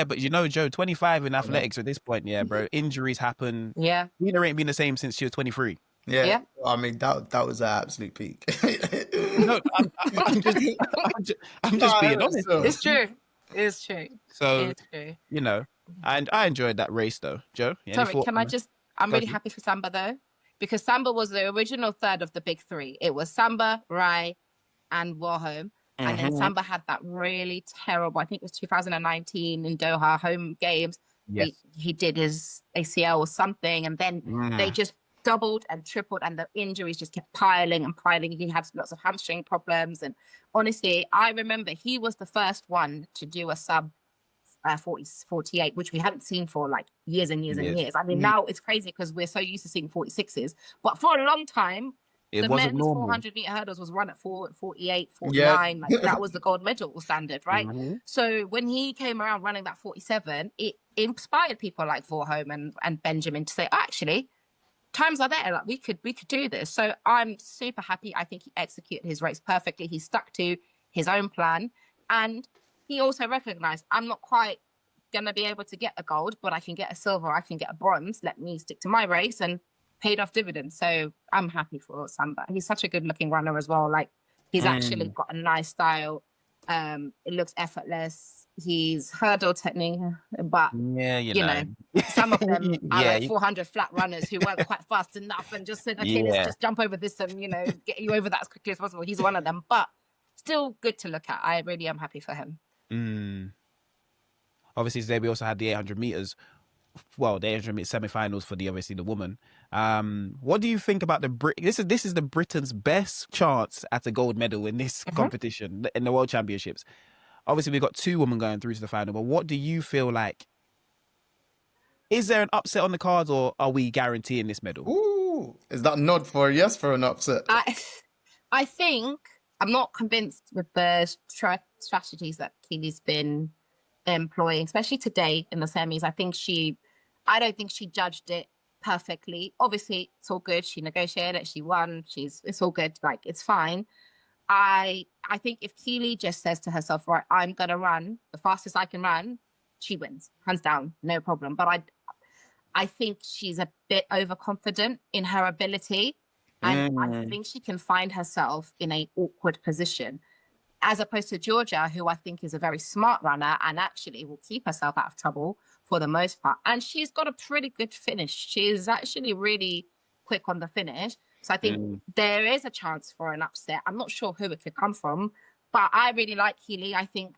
S2: But you know, Joe, 25 in athletics at this point, bro, injuries happen. Dina ain't been the same since she was 23.
S1: Yeah. I mean, that was an absolute peak.
S2: No, I'm just being honest.
S3: It's true. It's true.
S2: So, you know, and I enjoyed that race though, Joe.
S3: Sorry, I'm really happy for Samba though, because Samba was the original third of the big 3. It was Samba, Rai, and Warholm. And then Samba had that really terrible, I think it was 2019 in Doha home games. Yes. He did his ACL or something, and then they just doubled and tripled, and the injuries just kept piling and piling. He had lots of hamstring problems, and honestly, I remember he was the first one to do a sub 48, which we hadn't seen for like years and years and years. I mean, now it's crazy because we're so used to seeing 46s, but for a long time, the men's 400-meter hurdles was run at 48, 49. Like, that was the gold medal standard, right? So when he came around running that 47, it inspired people like Vorholm and Benjamin to say, actually, times are there. Like, we could do this. So I'm super happy. I think he executed his race perfectly. He stuck to his own plan. And he also recognized, I'm not quite going to be able to get a gold, but I can get a silver, I can get a bronze. Let me stick to my race, and paid off dividends. So I'm happy for Samba. He's such a good looking runner as well. Like, he's actually got a nice style. It looks effortless. He's hurdle technique, but you know, some of them are like 400 flat runners who weren't quite fast enough and just said, okay, let's just jump over this and, you know, get you over that as quickly as possible. He's one of them, but still good to look at. I really am happy for him.
S2: Obviously, today we also had the 800 meters. Well, the 800 meter semi-finals for the woman. What do you think about the This is the Britain's best chance at a gold medal in this competition, in the World Championships. Obviously, we've got 2 women going through to the final, but what do you feel like? Is there an upset on the cards, or are we guaranteeing this medal?
S1: Ooh, is that a nod for a yes for an upset?
S3: I think I'm not convinced with the strategies that Keely's been employing, especially today in the semis. I don't think she judged it perfectly. Obviously, it's all good. She negotiated it. She won. It's all good. Like, it's fine. I think if Keely just says to herself, right, I'm going to run the fastest I can run, she wins, hands down, no problem. But I think she's a bit overconfident in her ability. And I think she can find herself in an awkward position, as opposed to Georgia, who I think is a very smart runner and actually will keep herself out of trouble for the most part. And she's got a pretty good finish. She's actually really quick on the finish. So I think there is a chance for an upset. I'm not sure who it could come from, but I really like Keely. I think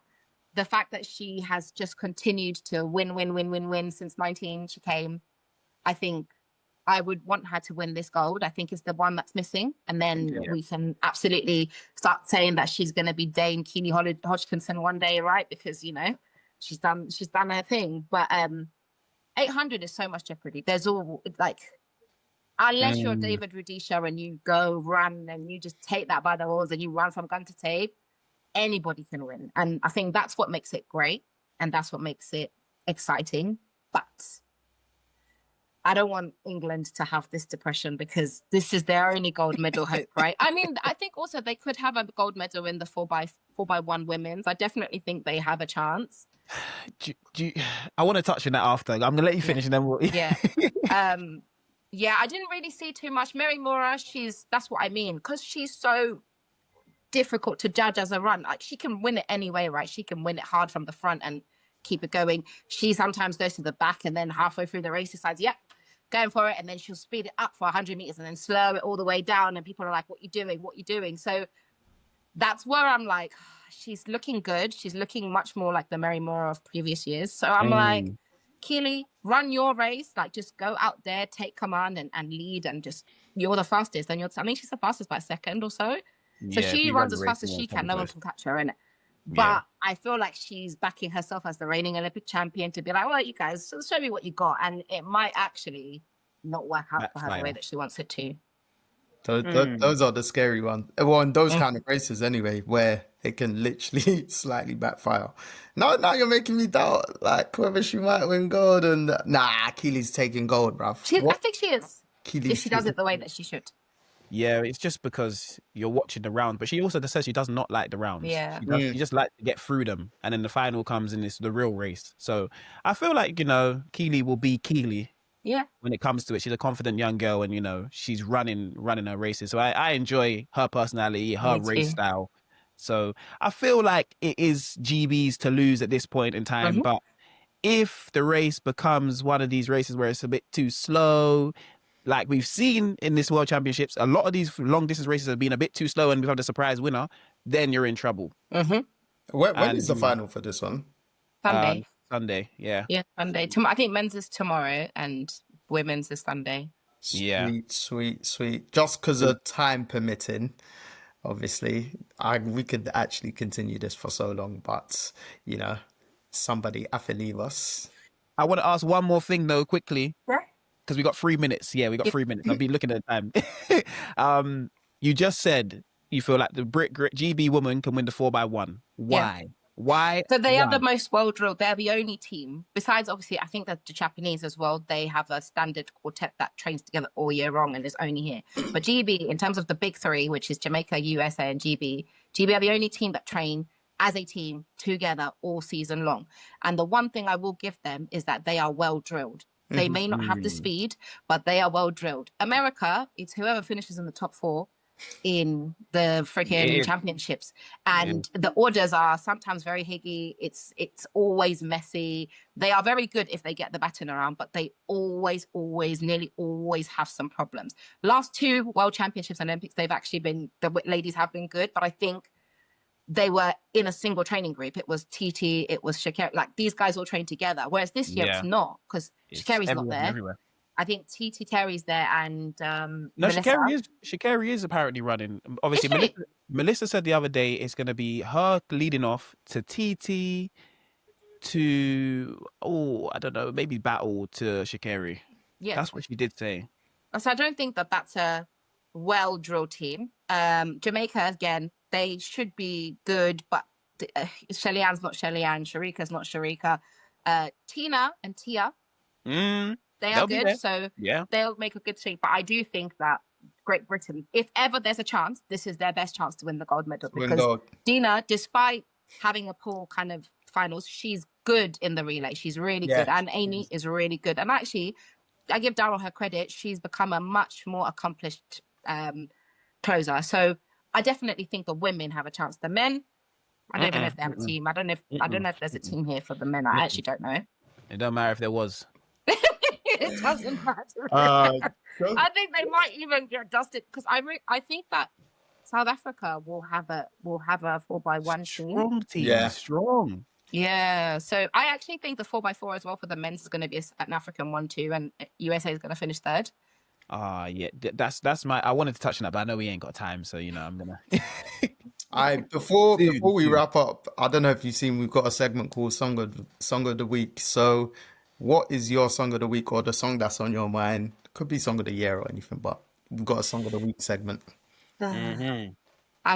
S3: the fact that she has just continued to win since 19 she came, I think I would want her to win this gold. I think it's the one that's missing. And then we can absolutely start saying that she's going to be Dame Keely Hodgkinson one day, right? Because, you know, she's done her thing. But 800 is so much jeopardy. There's all, like, unless you're David Rudisha and you go run and you just take that by the horns and you run from gun to tape, anybody can win. And I think that's what makes it great. And that's what makes it exciting. But I don't want England to have this depression, because this is their only gold medal hope, right? I mean, I think also they could have a gold medal in the 4x1 women's. I definitely think they have a chance.
S2: I want to touch on that after. I'm going to let you finish and then we'll...
S3: Yeah, I didn't really see too much. Mary Mora, that's what I mean, because she's so difficult to judge as a run. Like, she can win it anyway, right? She can win it hard from the front and keep it going. She sometimes goes to the back and then halfway through the race decides, yep, going for it, and then she'll speed it up for 100 meters and then slow it all the way down, and people are like, what you doing? So that's where I'm like, she's looking good. She's looking much more like the Mary Mora of previous years. So I'm like, Keely, run your race. Like, just go out there, take command and lead, and just, you're the fastest. And I think she's the fastest by a second or so. So she runs as fast as she can. No one can catch her in it. But I feel like she's backing herself as the reigning Olympic champion to be like, well, you guys, show me what you got. And it might actually not work out for her the way that she wants it to.
S1: Those are the scary ones. Well, in those kind of races anyway, where it can literally slightly backfire. Now you're making me doubt, like, whether she might win gold. And Keely's taking gold, bruv.
S3: I think she is. If she does it the way that she should.
S2: Yeah, it's just because you're watching the round, but she also says she does not like the rounds.
S3: Yeah.
S2: She just likes to get through them, and then the final comes and it's the real race. So I feel like, you know, Keely will be Keely.
S3: Yeah.
S2: When it comes to it, she's a confident young girl, and, you know, she's running her races. So I enjoy her personality, her race style. So I feel like it is GB's to lose at this point in time. But if the race becomes one of these races where it's a bit too slow, like we've seen in this World Championships, a lot of these long distance races have been a bit too slow and become the surprise winner, then you're in trouble.
S1: When is the final for this one?
S3: Sunday.
S2: Yeah,
S3: Sunday. I think men's is tomorrow and women's is Sunday.
S1: Sweet. Just because of time permitting, obviously, we could actually continue this for so long, but, you know, somebody have to leave us.
S2: I want to ask one more thing, though, quickly.
S3: Right.
S2: Because we got 3 minutes. Yeah, we got 3 minutes. I've been looking at the time. You just said you feel like the GB woman can win the 4x1. Why?
S3: Yeah.
S2: Why?
S3: So they are the most well-drilled. They're the only team. Besides, obviously, I think that the Japanese as well, they have a standard quartet that trains together all year long and is only here. But GB, in terms of the big three, which is Jamaica, USA, and GB are the only team that train as a team together all season long. And the one thing I will give them is that they are well drilled. They may not have the speed, but they are well drilled. America, it's whoever finishes in the top 4 in the freaking championships, and the orders are sometimes very higgy. It's always messy. They are very good if they get the baton around, but they nearly always have some problems. Last 2 World Championships and Olympics, they've actually been, the ladies have been good, but I think they were in a single training group. It was TT, it was Sha'Carri, like these guys all trained together. Whereas this year it's not, because Sha'Carri's not there.
S2: Everywhere.
S3: I think TT Terry's there, and
S2: no,
S3: Melissa.
S2: Sha'Carri is apparently running. Obviously, Melissa said the other day it's going to be her leading off to TT to I don't know, maybe battle to Sha'Carri. Yeah, that's what she did say.
S3: So I don't think that that's a well-drilled team. Jamaica, again, they should be good, but Shelly-Ann's not Shelly-Ann, Shericka's not Shericka. Tina and Tia, they are good, so they'll make a good shape. But I do think that Great Britain, if ever there's a chance, this is their best chance to win the gold medal, because Dina, despite having a poor kind of finals, she's good in the relay. She's really good, and Amy is really good. And actually, I give Daryl her credit. She's become a much more accomplished closer. So I definitely think the women have a chance. The men, I don't even know if they have a team. I don't know if there's a team here for the men. I actually don't know.
S2: It don't matter if there was.
S3: It doesn't matter. I think they might even get dusted, because I think that South Africa will have a 4x1 team.
S2: Strong team. Strong.
S3: Yeah, so I actually think the 4x4 as well for the men's is going to be an African 1-2, and USA is going to finish 3rd.
S2: That's my. I wanted to touch on that, but I know we ain't got time, so I'm gonna.
S1: Before we wrap up, I don't know if you've seen, we've got a segment called Song of the Week. So, what is your song of the week, or the song that's on your mind? Could be song of the year or anything, but we've got a song of the week segment.
S3: I'm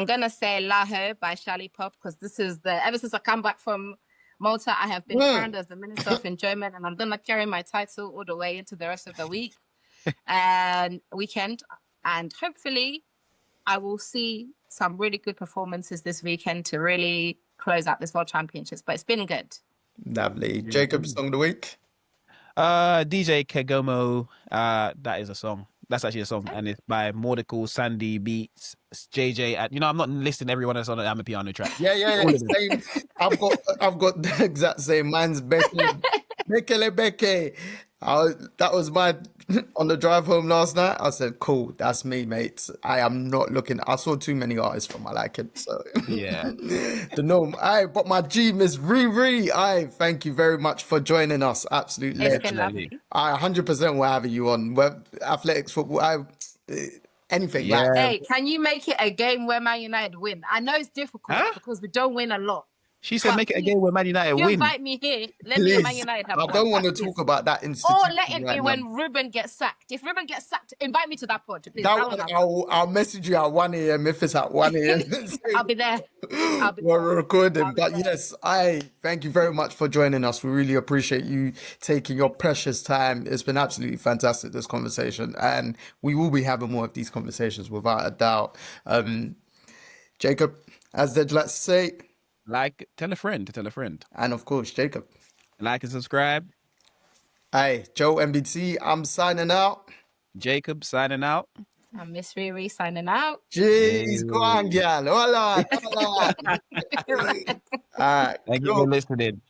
S3: gonna say "Laho" by Shally Pop, because this is ever since I come back from Malta, I have been crowned as the Minister of Enjoyment, and I'm gonna carry my title all the way into the rest of the week and weekend, and hopefully I will see some really good performances this weekend to really close out this World Championships. But it's been good.
S1: Lovely. Jacob, song of the week?
S2: DJ Kegomo. That is a song. That's actually a song, and it's by Mordical, Sandy Beats, JJ. I'm not listing everyone that's on the Amapiano track.
S1: Yeah. Same. I've got the exact same. Mine's Becky. Becky. That was my on the drive home last night. I said, "Cool, that's me, mate. I am not looking. I saw too many artists from my liking, so
S2: yeah."
S1: The norm. But my G, Miss Riri. Thank you very much for joining us. Absolutely.
S3: It's been lovely.
S1: 100% will have you on. Athletics, football, anything.
S2: Yeah.
S3: Hey, can you make it a game where Man United win? I know it's difficult because we don't win a lot.
S2: She said, "Make it a game where Man United win."
S3: You invite me here. Let me Man United have.
S1: I don't want to talk about that institution.
S3: Or let it be when Ruben gets sacked. If Ruben gets sacked, invite me to that pod, please.
S1: I'll message you at 1 a.m. if it's at 1 a.m.
S3: I'll be there.
S1: We're recording. But yes, I thank you very much for joining us. We really appreciate you taking your precious time. It's been absolutely fantastic, this conversation. And we will be having more of these conversations without a doubt. Jacob, as they'd like to say,
S2: tell a friend to tell a friend.
S1: And of course, Jacob.
S2: Like and subscribe.
S1: Hey, Joe MBT, I'm signing out.
S2: Jacob signing out.
S3: I'm Miss Riri signing out.
S1: Jeez, go on, girl. Hola. All right.
S2: Thank you for listening.